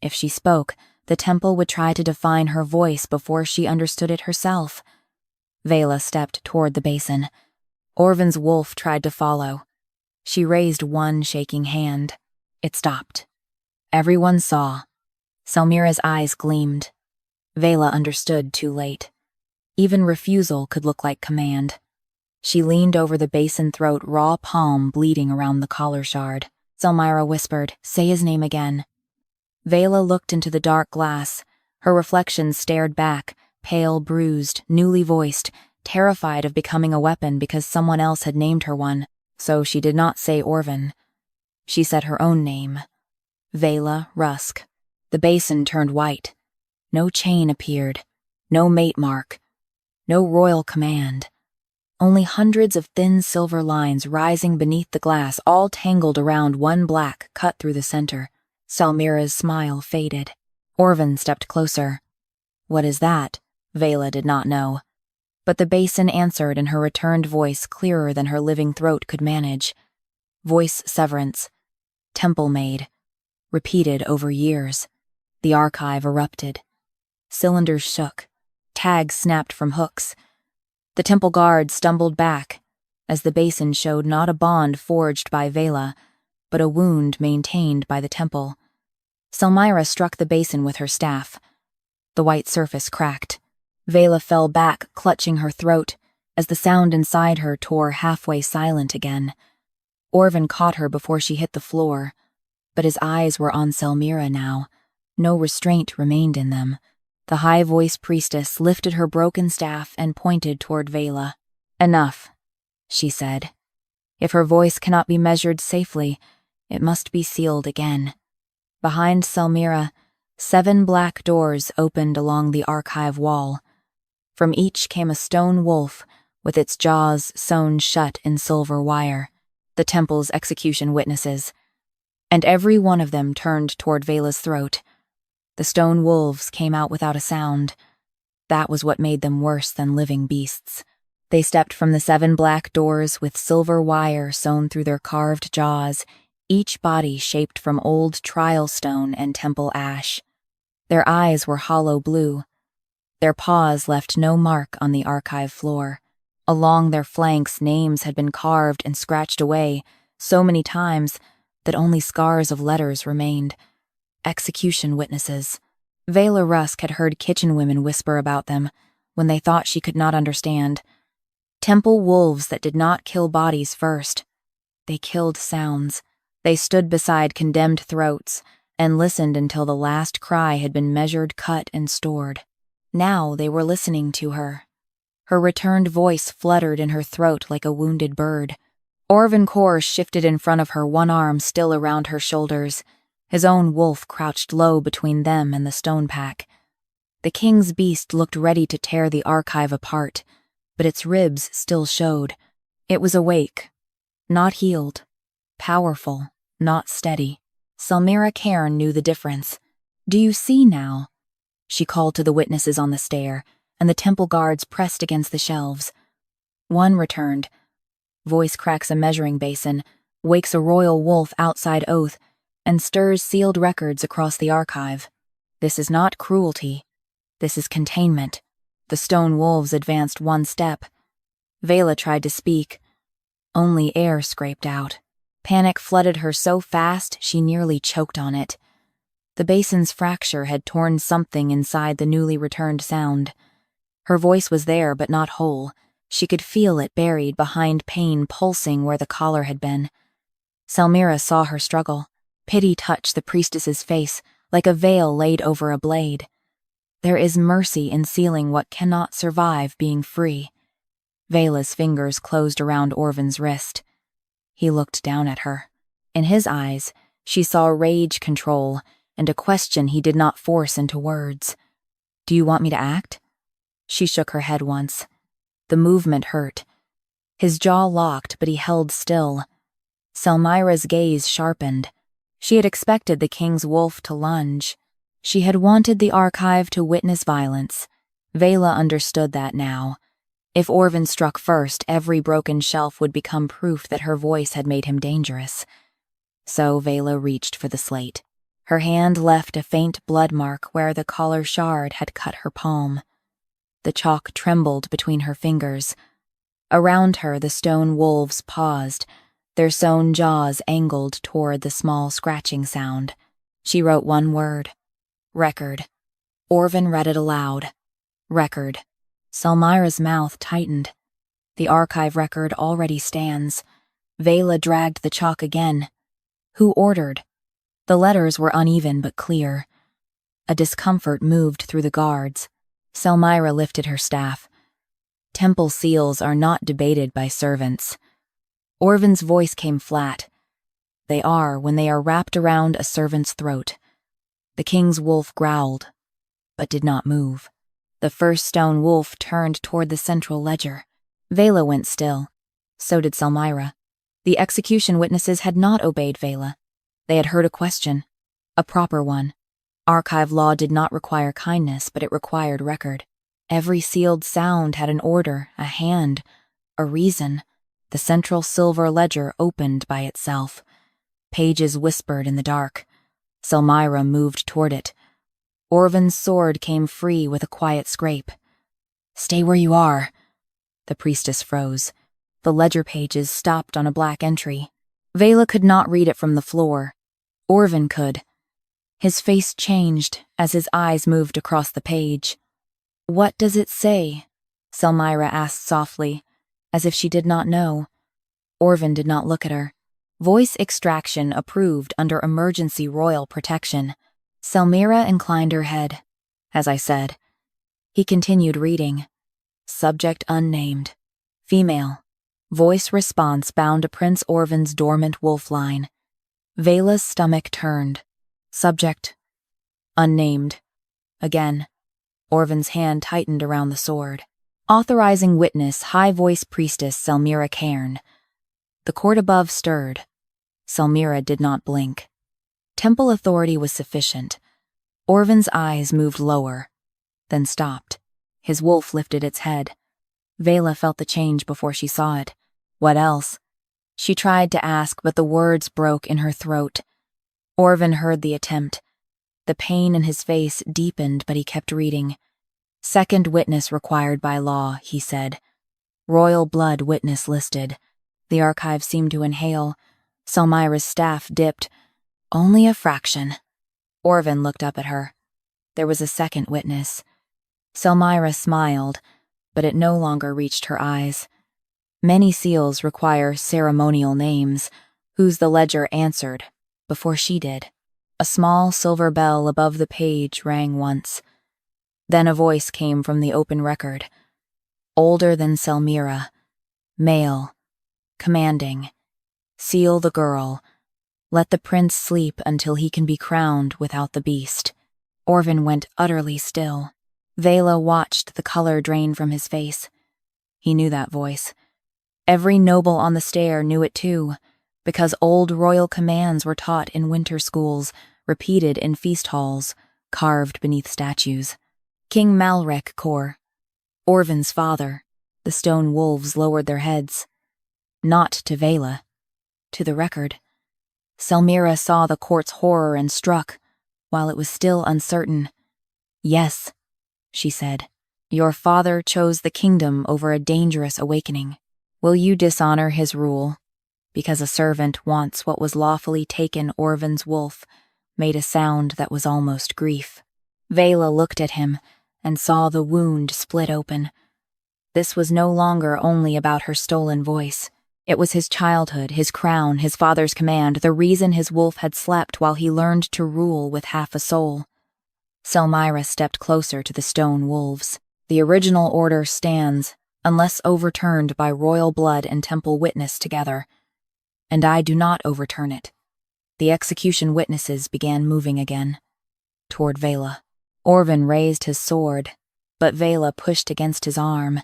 If she spoke, the temple would try to define her voice before she understood it herself. Veyla stepped toward the basin. Orvan's wolf tried to follow. She raised one shaking hand. It stopped. Everyone saw. Selmyra's eyes gleamed. Veyla understood too late. Even refusal could look like command. She leaned over the basin throat, raw palm bleeding around the collar shard. Selmyra whispered, "Say his name again." Veyla looked into the dark glass. Her reflection stared back, pale, bruised, newly voiced, terrified of becoming a weapon because someone else had named her one, so she did not say Orvan. She said her own name. Veyla Rusk. The basin turned white. No chain appeared. No mate mark. No royal command. Only hundreds of thin silver lines rising beneath the glass, all tangled around one black cut through the center. Selmyra's smile faded. Orvan stepped closer. "What is that?" Veyla did not know. But the basin answered in her returned voice clearer than her living throat could manage. Voice severance. Temple made. Repeated over years. The archive erupted. Cylinders shook. Tags snapped from hooks. The temple guard stumbled back, as the basin showed not a bond forged by Veyla, but a wound maintained by the temple. Selmyra struck the basin with her staff. The white surface cracked. Veyla fell back, clutching her throat, as the sound inside her tore halfway silent again. Orvan caught her before she hit the floor, but his eyes were on Selmyra now. No restraint remained in them. The high-voiced priestess lifted her broken staff and pointed toward Veyla. "Enough," she said. "If her voice cannot be measured safely, it must be sealed again." Behind Selmyra, 7 black doors opened along the archive wall. From each came a stone wolf, with its jaws sewn shut in silver wire, the temple's execution witnesses. And every one of them turned toward Veyla's throat. The stone wolves came out without a sound. That was what made them worse than living beasts. They stepped from the 7 black doors with silver wire sewn through their carved jaws, each body shaped from old trial stone and temple ash. Their eyes were hollow blue. Their paws left no mark on the archive floor. Along their flanks, names had been carved and scratched away so many times that only scars of letters remained. Execution witnesses. Veyla Rusk had heard kitchen women whisper about them when they thought she could not understand. Temple wolves that did not kill bodies first. They killed sounds. They stood beside condemned throats and listened until the last cry had been measured, cut, and stored. Now they were listening to her. Her returned voice fluttered in her throat like a wounded bird. Orvan Korr shifted in front of her, one arm still around her shoulders. His own wolf crouched low between them and the stone pack. The king's beast looked ready to tear the archive apart, but its ribs still showed. It was awake, not healed. Powerful, not steady. Selmyra Cairn knew the difference. "Do you see now?" She called to the witnesses on the stair, and the temple guards pressed against the shelves. One returned. Voice cracks a measuring basin, wakes a royal wolf outside oath, and stirs sealed records across the archive. This is not cruelty. This is containment. The stone wolves advanced 1 step. Veyla tried to speak. Only air scraped out. Panic flooded her so fast she nearly choked on it. The basin's fracture had torn something inside the newly returned sound. Her voice was there, but not whole. She could feel it buried behind pain pulsing where the collar had been. Selmyra saw her struggle. Pity touched the priestess's face, like a veil laid over a blade. There is mercy in sealing what cannot survive being free. Veyla's fingers closed around Orvan's wrist. He looked down at her. In his eyes, she saw rage control and a question he did not force into words. "Do you want me to act?" She shook her head once. The movement hurt. His jaw locked, but he held still. Selmyra's gaze sharpened. She had expected the king's wolf to lunge. She had wanted the archive to witness violence. Veyla understood that now. If Orvan struck first, every broken shelf would become proof that her voice had made him dangerous. So Veyla reached for the slate. Her hand left a faint blood mark where the collar shard had cut her palm. The chalk trembled between her fingers. Around her, the stone wolves paused, their sewn jaws angled toward the small scratching sound. She wrote one word. Record. Orvan read it aloud. Record. Selmyra's mouth tightened. The archive record already stands. Veyla dragged the chalk again. Who ordered? The letters were uneven but clear. A discomfort moved through the guards. Selmyra lifted her staff. Temple seals are not debated by servants. Orvan's voice came flat. They are when they are wrapped around a servant's throat. The king's wolf growled, but did not move. The first stone wolf turned toward the central ledger. Veyla went still. So did Selmyra. The execution witnesses had not obeyed Veyla. They had heard a question, a proper one. Archive law did not require kindness, but it required record. Every sealed sound had an order, a hand, a reason. The central silver ledger opened by itself. Pages whispered in the dark. Selmyra moved toward it. Orvan's sword came free with a quiet scrape. Stay where you are. The priestess froze. The ledger pages stopped on a black entry. Veyla could not read it from the floor. Orvan could. His face changed as his eyes moved across the page. What does it say? Selmyra asked softly, as if she did not know. Orvan did not look at her. Voice extraction approved under emergency royal protection. Selmyra inclined her head. As I said. He continued reading. Subject unnamed. Female. Voice response bound to Prince Orvan's dormant wolf line. Veyla's stomach turned. Subject. Unnamed. Again. Orvan's hand tightened around the sword. Authorizing witness, high-voice priestess Selmyra Cairn. The court above stirred. Selmyra did not blink. Temple authority was sufficient. Orvan's eyes moved lower, then stopped. His wolf lifted its head. Veyla felt the change before she saw it. What else? She tried to ask, but the words broke in her throat. Orvan heard the attempt. The pain in his face deepened, but he kept reading. Second witness required by law, he said. Royal blood witness listed. The archive seemed to inhale. Selmyra's staff dipped. Only a fraction. Orvan looked up at her. There was a second witness. Selmyra smiled, but it no longer reached her eyes. Many seals require ceremonial names, whose the ledger answered, before she did. A small silver bell above the page rang once. Then a voice came from the open record. Older than Selmyra. Male. Commanding. Seal the girl. Let the prince sleep until he can be crowned without the beast. Orvan went utterly still. Veyla watched the color drain from his face. He knew that voice. Every noble on the stair knew it too, because old royal commands were taught in winter schools, repeated in feast halls, carved beneath statues. King Orvan Korr, Orvan's father. The stone wolves lowered their heads. Not to Veyla. To the record. Selmyra saw the court's horror and struck, while it was still uncertain. Yes, she said. Your father chose the kingdom over a dangerous awakening. Will you dishonor his rule? Because a servant wants what was lawfully taken. Orvan's wolf made a sound that was almost grief. Veyla looked at him and saw the wound split open. This was no longer only about her stolen voice. It was his childhood, his crown, his father's command, the reason his wolf had slept while he learned to rule with half a soul. Selmyra stepped closer to the stone wolves. The original order stands, unless overturned by royal blood and temple witness together. And I do not overturn it. The execution witnesses began moving again, toward Veyla. Orvan raised his sword, but Veyla pushed against his arm.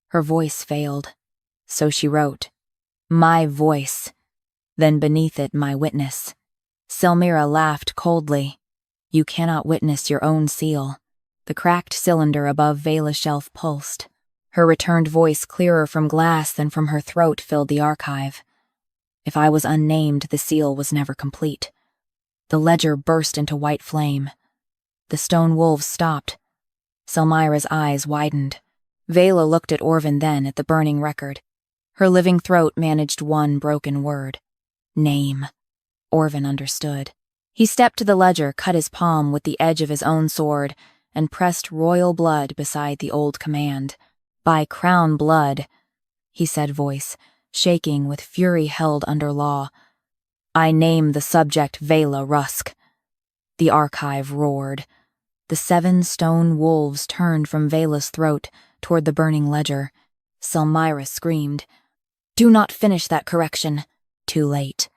Her voice failed. So she wrote, My voice. then beneath it my witness. Selmira laughed coldly. You cannot witness your own seal. The cracked cylinder above Veyla's shelf pulsed. Her returned voice, clearer from glass than from her throat, filled the archive. If I was unnamed, the seal was never complete. The ledger burst into white flame. The stone wolves stopped. Selmira's eyes widened. Veyla looked at Orvan, then at the burning record. Her living throat managed one broken word. Name. Orvan understood. He stepped to the ledger, cut his palm with the edge of his own sword, and pressed royal blood beside the old command. By crown blood, he said, voice shaking with fury held under law. I name the subject Veyla Rusk. The archive roared. The 7 stone wolves turned from Veyla's throat toward the burning ledger. Selmira screamed. Do not finish that correction. Too late.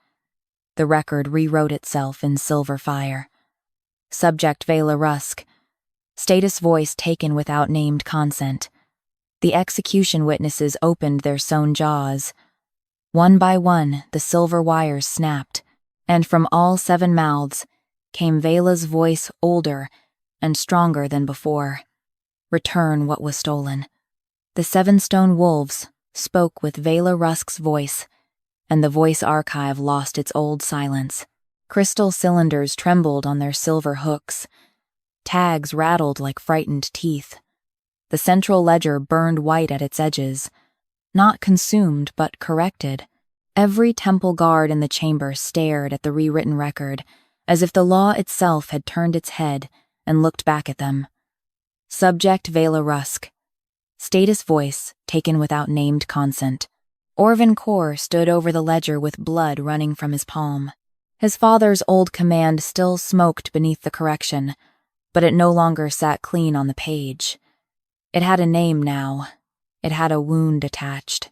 The record rewrote itself in silver fire. Subject Veyla Rusk. Status voice taken without named consent. The execution witnesses opened their sewn jaws. One by one, the silver wires snapped, and from all 7 mouths came Veyla's voice, older and stronger than before. Return what was stolen. The 7 stone wolves spoke with Veyla Rusk's voice, and the voice archive lost its old silence. Crystal cylinders trembled on their silver hooks. Tags rattled like frightened teeth. The central ledger burned white at its edges. Not consumed, but corrected. Every temple guard in the chamber stared at the rewritten record, as if the law itself had turned its head and looked back at them. Subject Veyla Rusk. Status voice, taken without named consent. Orvan Korr stood over the ledger with blood running from his palm. His father's old command still smoked beneath the correction, but it no longer sat clean on the page. It had a name now. It had a wound attached.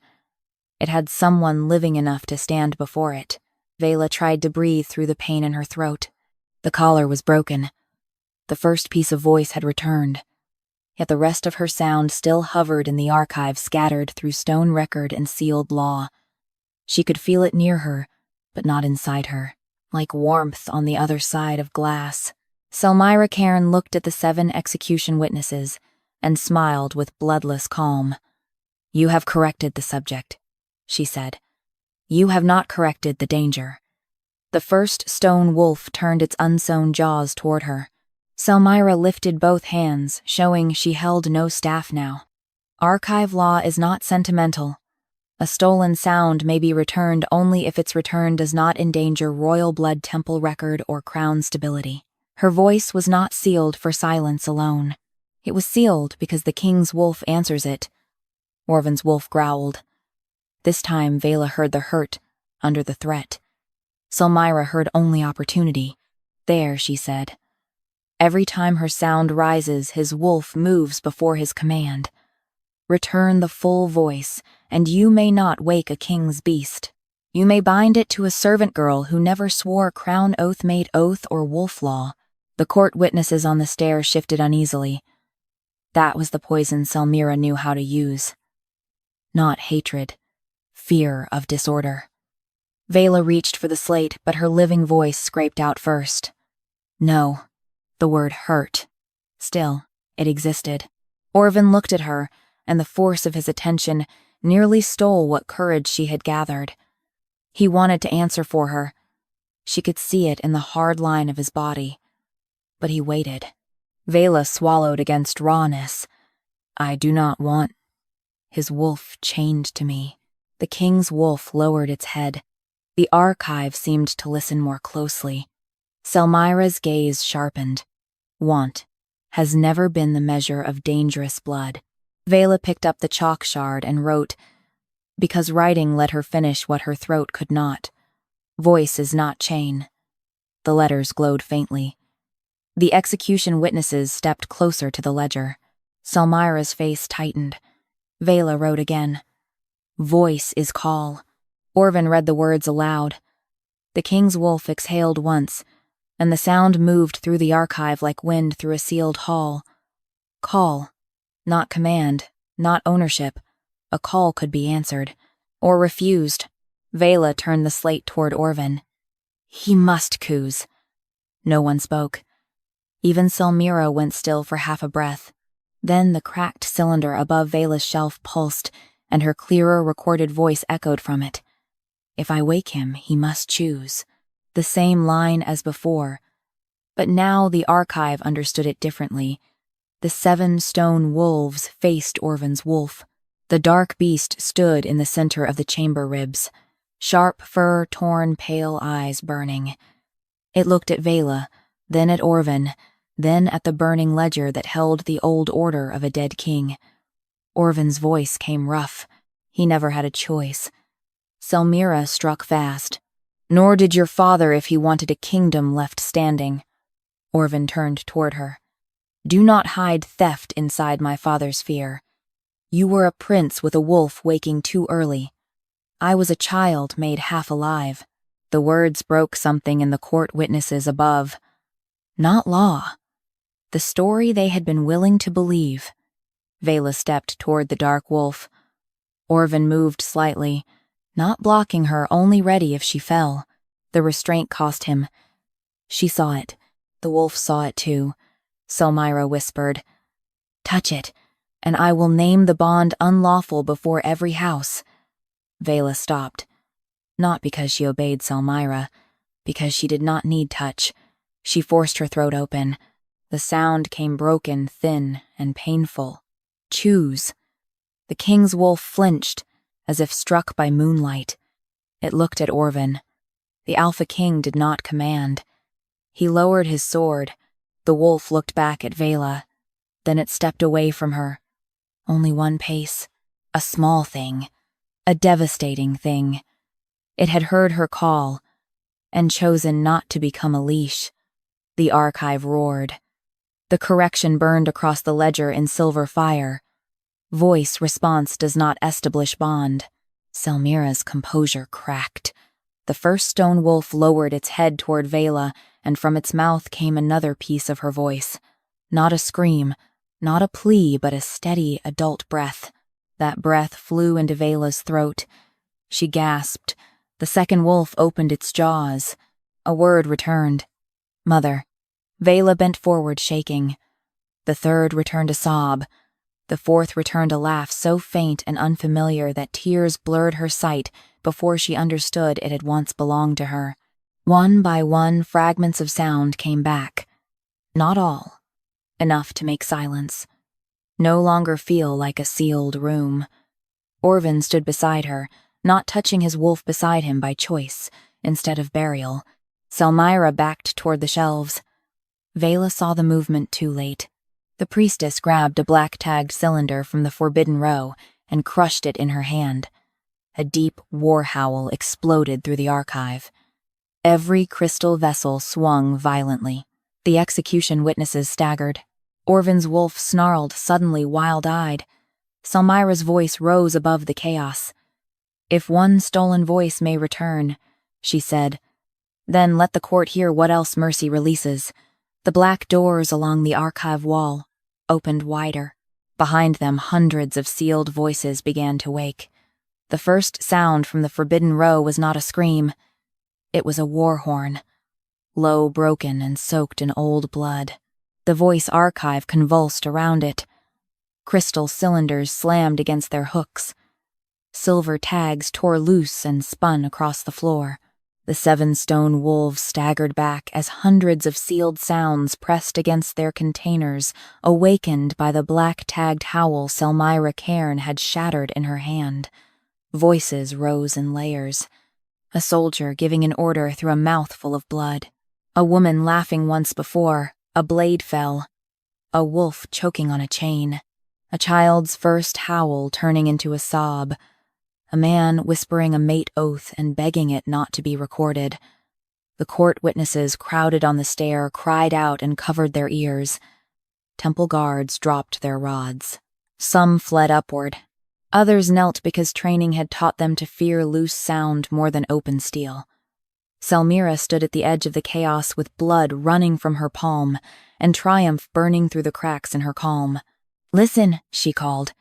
It had someone living enough to stand before it. Veyla tried to breathe through the pain in her throat. The collar was broken. The first piece of voice had returned. Yet the rest of her sound still hovered in the archive scattered through stone record and sealed law. She could feel it near her, but not inside her, like warmth on the other side of glass. Selmira Cairn looked at the 7 execution witnesses and smiled with bloodless calm. You have corrected the subject, she said. You have not corrected the danger. The first stone wolf turned its unsewn jaws toward her. Selmira lifted both hands, showing she held no staff now. Archive law is not sentimental. A stolen sound may be returned only if its return does not endanger royal blood temple record or crown stability. Her voice was not sealed for silence alone. It was sealed because the king's wolf answers it. Orvan's wolf growled. This time Veyla heard the hurt under the threat. Selmira heard only opportunity. There, she said. Every time her sound rises, his wolf moves before his command. Return the full voice, and you may not wake a king's beast. You may bind it to a servant girl who never swore crown oath made oath or wolf law. The court witnesses on the stairs shifted uneasily. That was the poison Selmira knew how to use. Not hatred. Fear of disorder. Veyla reached for the slate, but her living voice scraped out first. No. The word hurt. Still, it existed. Orvan looked at her, and the force of his attention nearly stole what courage she had gathered. He wanted to answer for her. She could see it in the hard line of his body. But he waited. Veyla swallowed against rawness. I do not want. His wolf chained to me. The king's wolf lowered its head. The archive seemed to listen more closely. Selmira's gaze sharpened. Want has never been the measure of dangerous blood. Veyla picked up the chalk shard and wrote, because writing let her finish what her throat could not. Voice is not chain. The letters glowed faintly. The execution witnesses stepped closer to the ledger. Selmira's face tightened. Veyla wrote again. Voice is call. Orvan read the words aloud. The king's wolf exhaled once, and the sound moved through the archive like wind through a sealed hall. Call. Not command, not ownership. A call could be answered, or refused. Veyla turned the slate toward Orvan. He must choose. No one spoke. Even Selmira went still for half a breath. Then the cracked cylinder above Veyla's shelf pulsed, and her clearer recorded voice echoed from it. If I wake him, he must choose. The same line as before. But now the archive understood it differently. The 7 stone wolves faced Orvan's wolf. The dark beast stood in the center of the chamber ribs, sharp fur, torn, pale eyes burning. It looked at Veyla, then at Orvan, then at the burning ledger that held the old order of a dead king. Orvan's voice came rough. He never had a choice. Selmira struck fast. Nor did your father if he wanted a kingdom left standing. Orvan turned toward her. Do not hide theft inside my father's fear. You were a prince with a wolf waking too early. I was a child made half alive. The words broke something in the court witnesses above. Not law. The story they had been willing to believe. Veyla stepped toward the dark wolf. Orvan moved slightly, not blocking her, only ready if she fell. The restraint cost him. She saw it. The wolf saw it too. Selmira whispered, Touch it, and I will name the bond unlawful before every house. Veyla stopped. Not because she obeyed Selmira, because she did not need touch. She forced her throat open. The sound came broken, thin, and painful. Choose. The king's wolf flinched, as if struck by moonlight. It looked at Orvan. The Alpha King did not command. He lowered his sword. The wolf looked back at Veyla. Then it stepped away from her. Only one pace. A small thing. A devastating thing. It had heard her call, and chosen not to become a leash. The archive roared. The correction burned across the ledger in silver fire. Voice response does not establish bond. Selmira's composure cracked. The first stone wolf lowered its head toward Veyla, and from its mouth came another piece of her voice. Not a scream, not a plea, but a steady adult breath. That breath flew into Veyla's throat. She gasped. The second wolf opened its jaws. A word returned. Mother. Veyla bent forward, shaking. The third returned a sob. The fourth returned a laugh so faint and unfamiliar that tears blurred her sight before she understood it had once belonged to her. One by one, fragments of sound came back. Not all. Enough to make silence. No longer feel like a sealed room. Orvan stood beside her, not touching his wolf beside him by choice, instead of burial. Selmira backed toward the shelves. Veyla saw the movement too late. The priestess grabbed a black-tagged cylinder from the forbidden row and crushed it in her hand. A deep war howl exploded through the archive. Every crystal vessel swung violently. The execution witnesses staggered. Orvan's wolf snarled, suddenly wild-eyed. Selmira's voice rose above the chaos. If one stolen voice may return, she said, then let the court hear what else mercy releases. The black doors along the archive wall opened wider. Behind them, hundreds of sealed voices began to wake. The first sound from the forbidden row was not a scream. It was a war horn, low, broken, and soaked in old blood. The voice archive convulsed around it. Crystal cylinders slammed against their hooks. Silver tags tore loose and spun across the floor. The 7 stone wolves staggered back as hundreds of sealed sounds pressed against their containers, awakened by the black-tagged howl Selmira Cairn had shattered in her hand. Voices rose in layers. A soldier giving an order through a mouthful of blood. A woman laughing once before. A blade fell. A wolf choking on a chain. A child's first howl turning into a sob. A man whispering a mate oath and begging it not to be recorded. The court witnesses crowded on the stair cried out and covered their ears. Temple guards dropped their rods. Some fled upward. Others knelt because training had taught them to fear loose sound more than open steel. Selmira stood at the edge of the chaos with blood running from her palm and triumph burning through the cracks in her calm. Listen, she called.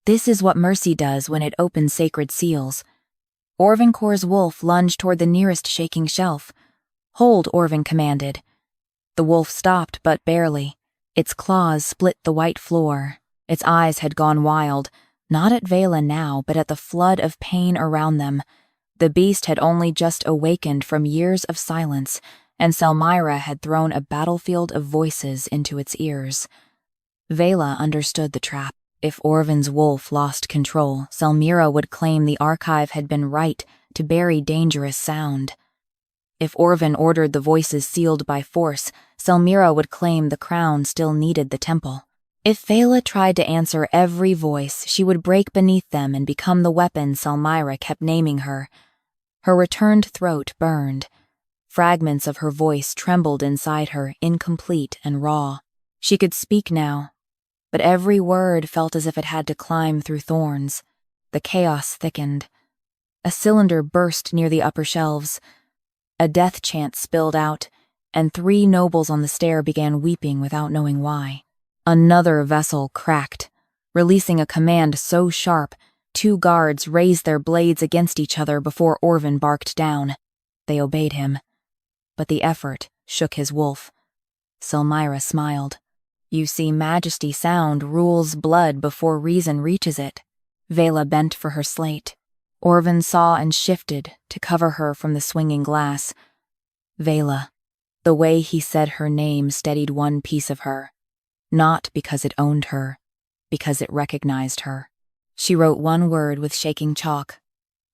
This is what mercy does when it opens sacred seals. Orvan Korr's wolf lunged toward the nearest shaking shelf. "Hold," Orvan commanded. The wolf stopped, but barely. Its claws split the white floor. Its eyes had gone wild, not at Veyla now, but at the flood of pain around them. The beast had only just awakened from years of silence, and Selmyra had thrown a battlefield of voices into its ears. Veyla understood the trap. If Orvan's wolf lost control, Selmyra would claim the archive had been right to bury dangerous sound. If Orvan ordered the voices sealed by force, Selmyra would claim the crown still needed the temple. If Veyla tried to answer every voice, she would break beneath them and become the weapon Selmyra kept naming her. Her returned throat burned. Fragments of her voice trembled inside her, incomplete and raw. She could speak now, but every word felt as if it had to climb through thorns. The chaos thickened. A cylinder burst near the upper shelves. A death chant spilled out, and 3 nobles on the stair began weeping without knowing why. Another vessel cracked. Releasing a command so sharp, 2 guards raised their blades against each other before Orvan barked down. They obeyed him. But the effort shook his wolf. Selmyra smiled. "You see, majesty sound rules blood before reason reaches it." Veyla bent for her slate. Orvan saw and shifted to cover her from the swinging glass. Veyla. The way he said her name steadied one piece of her. Not because it owned her, because it recognized her. She wrote one word with shaking chalk.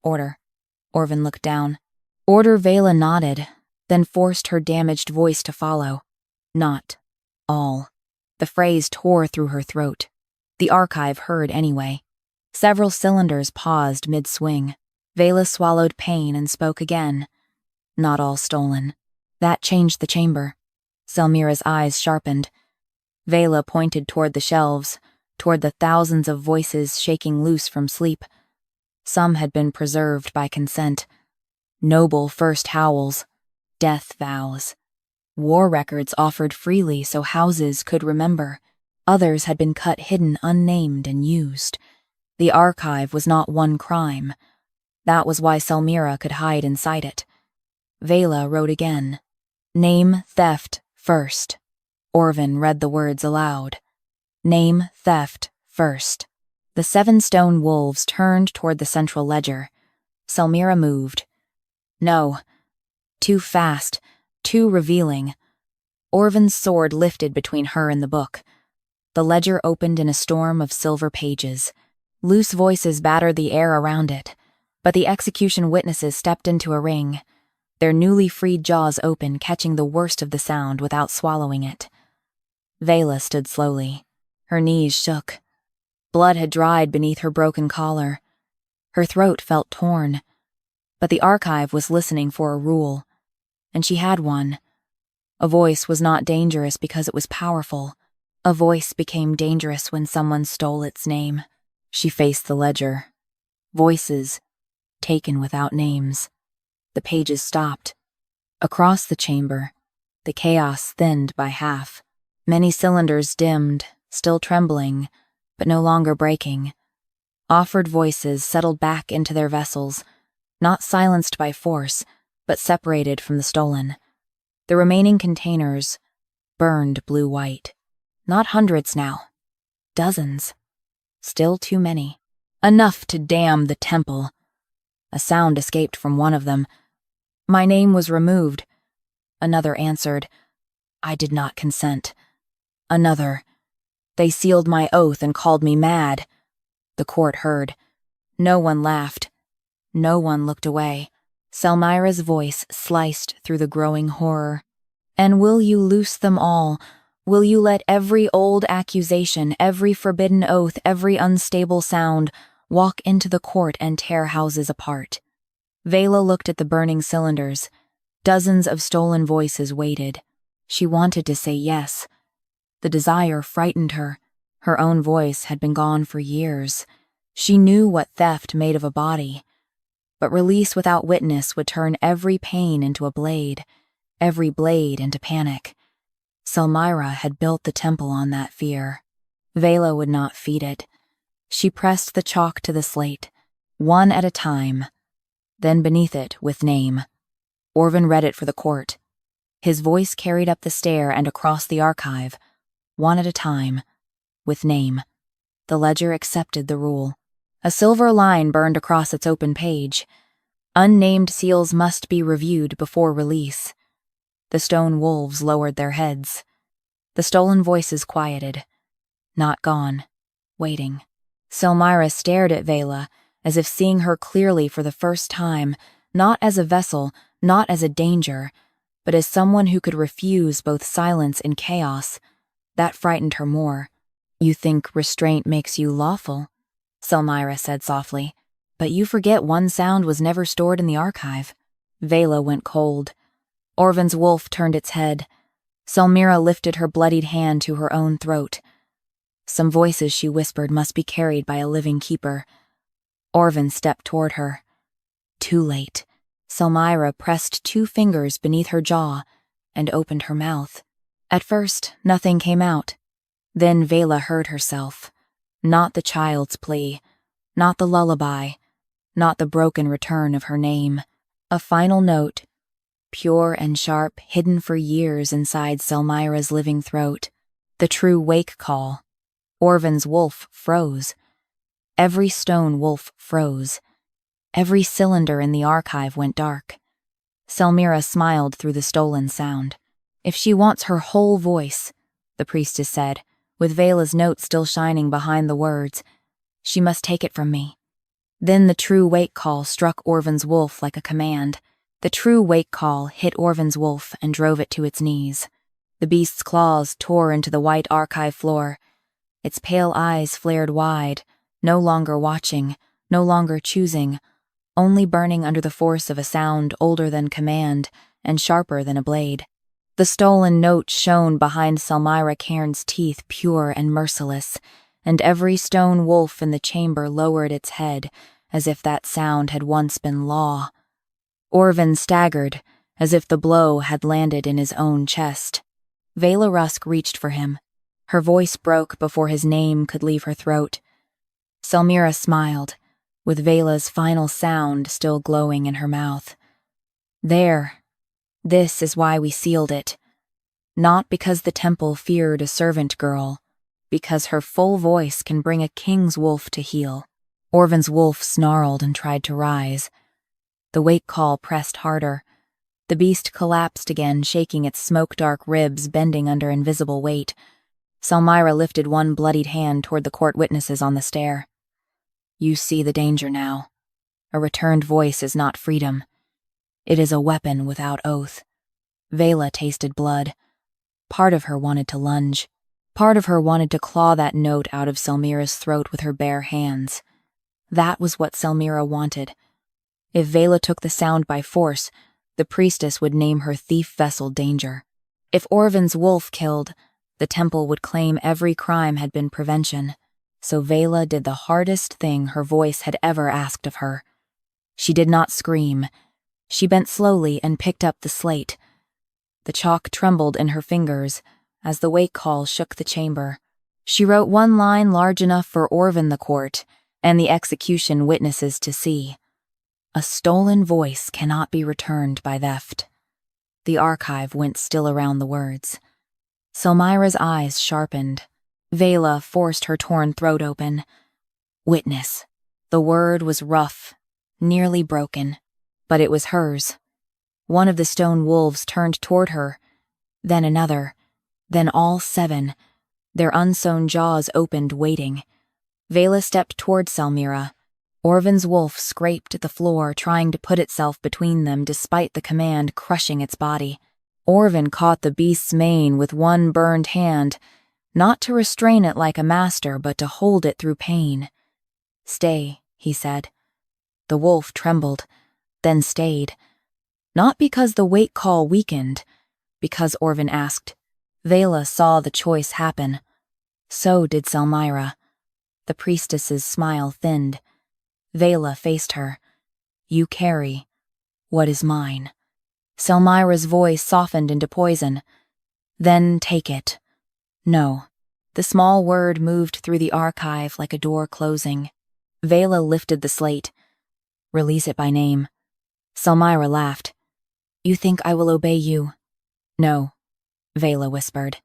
"Order." Orvan looked down. "Order." Veyla nodded, then forced her damaged voice to follow. "Not all." The phrase tore through her throat. The archive heard anyway. Several cylinders paused mid-swing. Veyla swallowed pain and spoke again. "Not all stolen." That changed the chamber. Selmyra's eyes sharpened. Veyla pointed toward the shelves, toward the thousands of voices shaking loose from sleep. Some had been preserved by consent. Noble first howls, death vows. War records offered freely so houses could remember. Others had been cut hidden, unnamed, and used. The archive was not one crime. That was why Selmyra could hide inside it. Veyla wrote again. "Name theft first." Orvan read the words aloud. "Name theft first." The 7 stone wolves turned toward the central ledger. Selmyra moved. No. Too fast. Too revealing. Orvan's sword lifted between her and the book. The ledger opened in a storm of silver pages. Loose voices battered the air around it, but the execution witnesses stepped into a ring, their newly freed jaws open, catching the worst of the sound without swallowing it. Veyla stood slowly. Her knees shook. Blood had dried beneath her broken collar. Her throat felt torn, but the archive was listening for a rule. And she had one. A voice was not dangerous because it was powerful. A voice became dangerous when someone stole its name. She faced the ledger. Voices, taken without names. The pages stopped. Across the chamber, the chaos thinned by half. Many cylinders dimmed, still trembling, but no longer breaking. Offered voices settled back into their vessels, not silenced by force, but separated from the stolen. The remaining containers burned blue-white. Not hundreds now. Dozens. Still too many. Enough to damn the temple. A sound escaped from one of them. "My name was removed." Another answered, "I did not consent." Another, "They sealed my oath and called me mad." The court heard. No one laughed. No one looked away. Selmyra's voice sliced through the growing horror. "And will you loose them all? Will you let every old accusation, every forbidden oath, every unstable sound walk into the court and tear houses apart?" Veyla looked at the burning cylinders. Dozens of stolen voices waited. She wanted to say yes. The desire frightened her. Her own voice had been gone for years. She knew what theft made of a body. But release without witness would turn every pain into a blade, every blade into panic. Selmyra had built the temple on that fear. Veyla would not feed it. She pressed the chalk to the slate, one at a time. Then beneath it, with name. Orvan read it for the court. His voice carried up the stair and across the archive, one at a time, with name. The ledger accepted the rule. A silver line burned across its open page. Unnamed seals must be reviewed before release. The stone wolves lowered their heads. The stolen voices quieted. Not gone. Waiting. Selmyra stared at Veyla, as if seeing her clearly for the first time, not as a vessel, not as a danger, but as someone who could refuse both silence and chaos. That frightened her more. You think restraint makes you lawful, Selmyra said softly, but you forget one sound was never stored in the archive. Veyla went cold. Orvan's wolf turned its head. Selmyra lifted her bloodied hand to her own throat. Some voices, she whispered, must be carried by a living keeper. Orvan stepped toward her. Too late. Selmyra pressed 2 fingers beneath her jaw and opened her mouth. At first, nothing came out. Then Veyla heard herself. Not the child's plea, not the lullaby, not the broken return of her name. A final note, pure and sharp, hidden for years inside Selmyra's living throat. The true wake call. Orvan's wolf froze. Every stone wolf froze. Every cylinder in the archive went dark. Selmyra smiled through the stolen sound. If she wants her whole voice, the priestess said, with Veyla's note still shining behind the words, she must take it from me. Then the true wake call struck Orvan's wolf like a command. The true wake call hit Orvan's wolf and drove it to its knees. The beast's claws tore into the white archive floor. Its pale eyes flared wide, no longer watching, no longer choosing, only burning under the force of a sound older than command and sharper than a blade. The stolen note shone behind Selmyra Cairn's teeth, pure and merciless, and every stone wolf in the chamber lowered its head, as if that sound had once been law. Orvan staggered, as if the blow had landed in his own chest. Veyla Rusk reached for him. Her voice broke before his name could leave her throat. Selmyra smiled, with Veyla's final sound still glowing in her mouth. There. This is why we sealed it. Not because the temple feared a servant girl, because her full voice can bring a king's wolf to heel. Orvan's wolf snarled and tried to rise. The wake call pressed harder. The beast collapsed again, shaking its smoke-dark ribs, bending under invisible weight. Selmyra lifted one bloodied hand toward the court witnesses on the stair. You see the danger now. A returned voice is not freedom. It is a weapon without oath. Veyla tasted blood. Part of her wanted to lunge. Part of her wanted to claw that note out of Selmyra's throat with her bare hands. That was what Selmyra wanted. If Veyla took the sound by force, the priestess would name her thief vessel Danger. If Orvan's wolf killed, the temple would claim every crime had been prevention. So Veyla did the hardest thing her voice had ever asked of her. She did not scream. She bent slowly and picked up the slate. The chalk trembled in her fingers as the wake call shook the chamber. She wrote one line large enough for Orvan the court and the execution witnesses to see. A stolen voice cannot be returned by theft. The archive went still around the words. Selmyra's eyes sharpened. Veyla forced her torn throat open. Witness. The word was rough, nearly broken. But it was hers. One of the stone wolves turned toward her, then another, then all 7. Their unsewn jaws opened, waiting. Veyla stepped toward Selmyra. Orvan's wolf scraped at the floor, trying to put itself between them despite the command crushing its body. Orvan caught the beast's mane with one burned hand, not to restrain it like a master, but to hold it through pain. Stay, he said. The wolf trembled, then stayed. Not because the wake call weakened, because Orvan asked. Veyla saw the choice happen. So did Selmyra. The priestess's smile thinned. Veyla faced her. You carry what is mine. Selmyra's voice softened into poison. Then take it. No. The small word moved through the archive like a door closing. Veyla lifted the slate. Release it by name. Selmyra laughed. You think I will obey you? No, Veyla whispered.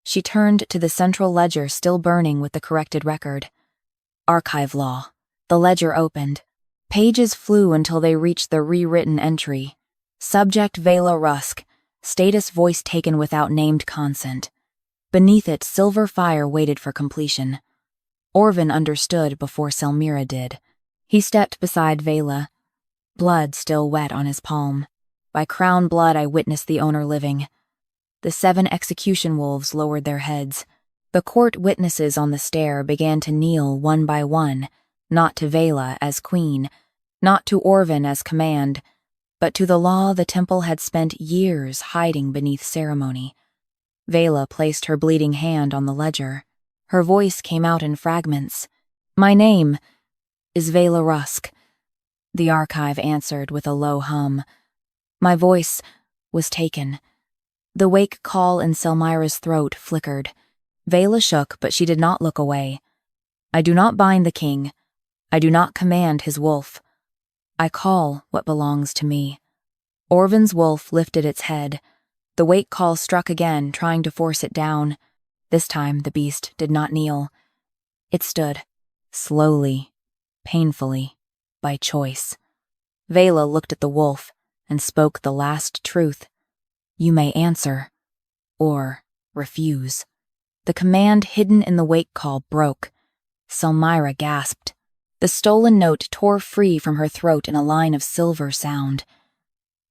She turned to the central ledger still burning with the corrected record. Archive law. The ledger opened. Pages flew until they reached the rewritten entry. Subject Veyla Rusk. Status voice taken without named consent. Beneath it, silver fire waited for completion. Orvan understood before Selmyra did. He stepped beside Veyla, blood still wet on his palm. By crown blood I witnessed the owner living. The 7 execution wolves lowered their heads. The court witnesses on the stair began to kneel one by one, not to Veyla as queen, not to Orvan as command, but to the law the temple had spent years hiding beneath ceremony. Veyla placed her bleeding hand on the ledger. Her voice came out in fragments. My name is Veyla Rusk. The archive answered with a low hum. My voice was taken. The wake call in Selmyra's throat flickered. Veyla shook, but she did not look away. I do not bind the king. I do not command his wolf. I call what belongs to me. Orvan's wolf lifted its head. The wake call struck again, trying to force it down. This time the beast did not kneel. It stood, slowly, painfully, by choice. Veyla looked at the wolf and spoke the last truth. You may answer, or refuse. The command hidden in the wake call broke. Selmyra gasped. The stolen note tore free from her throat in a line of silver sound.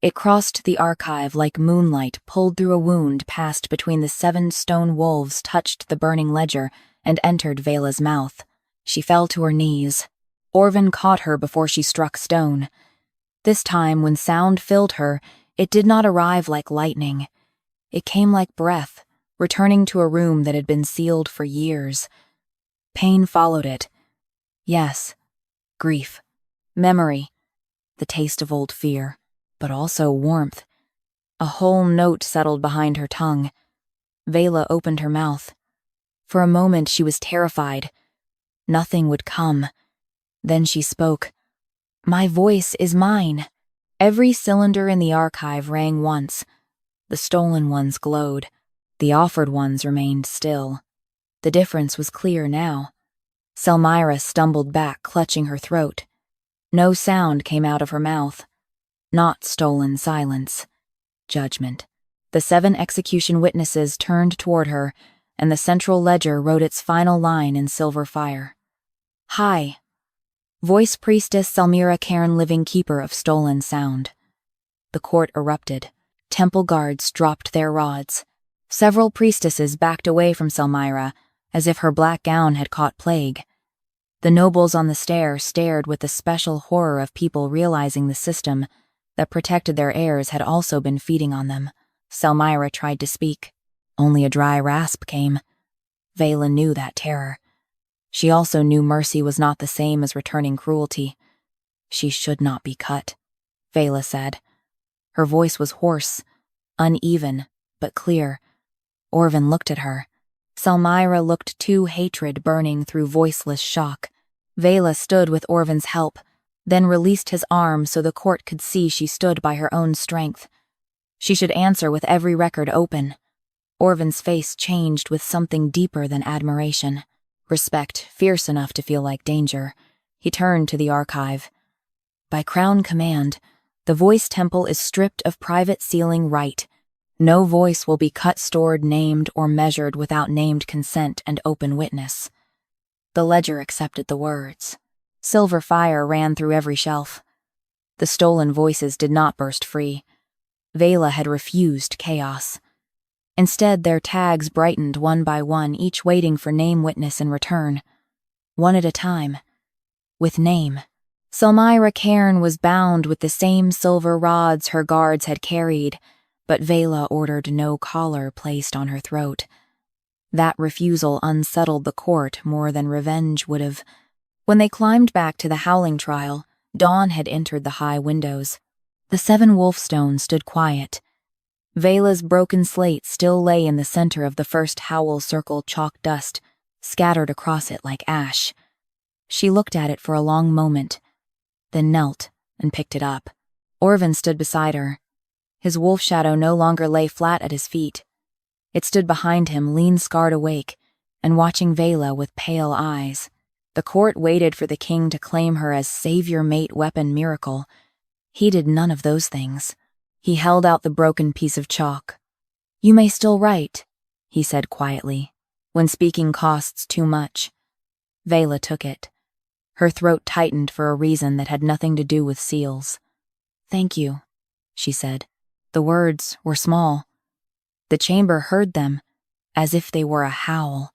It crossed the archive like moonlight pulled through a wound passed between the 7 stone wolves, touched the burning ledger, and entered Veyla's mouth. She fell to her knees. Orvan caught her before she struck stone. This time, when sound filled her, it did not arrive like lightning. It came like breath, returning to a room that had been sealed for years. Pain followed it. Yes, grief, memory, the taste of old fear, but also warmth. A whole note settled behind her tongue. Veyla opened her mouth. For a moment she was terrified. Nothing would come. Then she spoke. My voice is mine. Every cylinder in the archive rang once. The stolen ones glowed. The offered ones remained still. The difference was clear now. Selmyra stumbled back, clutching her throat. No sound came out of her mouth. Not stolen silence. Judgment. The 7 execution witnesses turned toward her, and the central ledger wrote its final line in silver fire. Hi. Voice Priestess Selmyra Cairn, living keeper of stolen sound. The court erupted. Temple guards dropped their rods. Several priestesses backed away from Selmyra, as if her black gown had caught plague. The nobles on the stair stared with the special horror of people realizing the system that protected their heirs had also been feeding on them. Selmyra tried to speak. Only a dry rasp came. Veyla knew that terror. She also knew mercy was not the same as returning cruelty. She should not be cut, Veyla said. Her voice was hoarse, uneven, but clear. Orvan looked at her. Selmyra looked too, hatred burning through voiceless shock. Veyla stood with Orvan's help, then released his arm so the court could see she stood by her own strength. She should answer with every record open. Orvan's face changed with something deeper than admiration. Respect, fierce enough to feel like danger. He turned to the archive. By crown command, the voice temple is stripped of private sealing right. No voice will be cut, stored, named, or measured without named consent and open witness. The ledger accepted the words. Silver fire ran through every shelf. The stolen voices did not burst free. Veyla had refused chaos. Instead, their tags brightened one by one, each waiting for name witness in return. One at a time. With name. Selmyra Cairn was bound with the same silver rods her guards had carried, but Veyla ordered no collar placed on her throat. That refusal unsettled the court more than revenge would have. When they climbed back to the Howling Trial, dawn had entered the high windows. The 7 wolfstones stood quiet. Veyla's broken slate still lay in the center of the first howl circle chalk dust, scattered across it like ash. She looked at it for a long moment, then knelt and picked it up. Orvan stood beside her. His wolf shadow no longer lay flat at his feet. It stood behind him, lean-scarred awake, and watching Veyla with pale eyes. The court waited for the king to claim her as savior, mate, weapon, miracle. He did none of those things. He held out the broken piece of chalk. "You may still write," he said quietly, "when speaking costs too much." Veyla took it. Her throat tightened for a reason that had nothing to do with seals. "Thank you," she said. The words were small. The chamber heard them, as if they were a howl.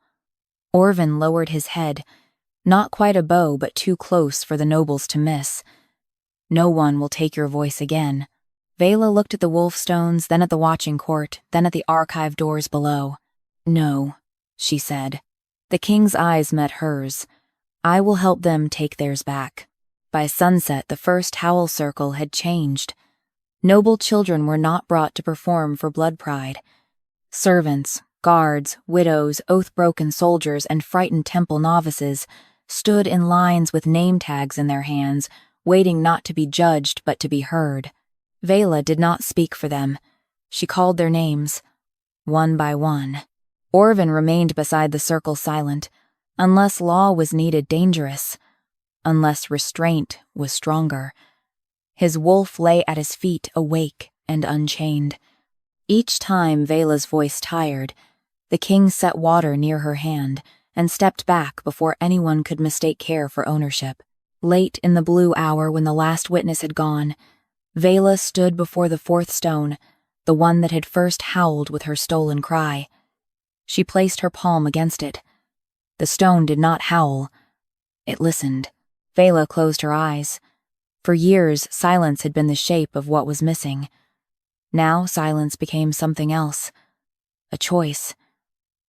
Orvan lowered his head, not quite a bow but too close for the nobles to miss. "No one will take your voice again." Veyla looked at the wolf stones, then at the watching court, then at the archive doors below. "No," she said. The king's eyes met hers. "I will help them take theirs back." By sunset, the first howl circle had changed. Noble children were not brought to perform for blood pride. Servants, guards, widows, oath-broken soldiers, and frightened temple novices stood in lines with name tags in their hands, waiting not to be judged but to be heard. Veyla did not speak for them. She called their names, one by one. Orvan remained beside the circle silent, unless law was needed, dangerous, unless restraint was stronger. His wolf lay at his feet, awake and unchained. Each time Veyla's voice tired, the king set water near her hand and stepped back before anyone could mistake care for ownership. Late in the blue hour, when the last witness had gone, Veyla stood before the fourth stone, the one that had first howled with her stolen cry. She placed her palm against it. The stone did not howl. It listened. Veyla closed her eyes. For years, silence had been the shape of what was missing. Now silence became something else. A choice.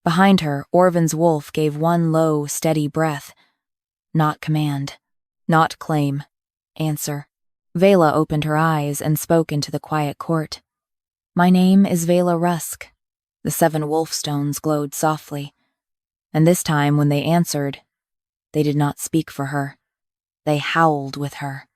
Behind her, Orvan's wolf gave one low, steady breath. Not command. Not claim. Answer. Veyla opened her eyes and spoke into the quiet court. "My name is Veyla Rusk." The 7 wolf stones glowed softly. And this time, when they answered, they did not speak for her. They howled with her.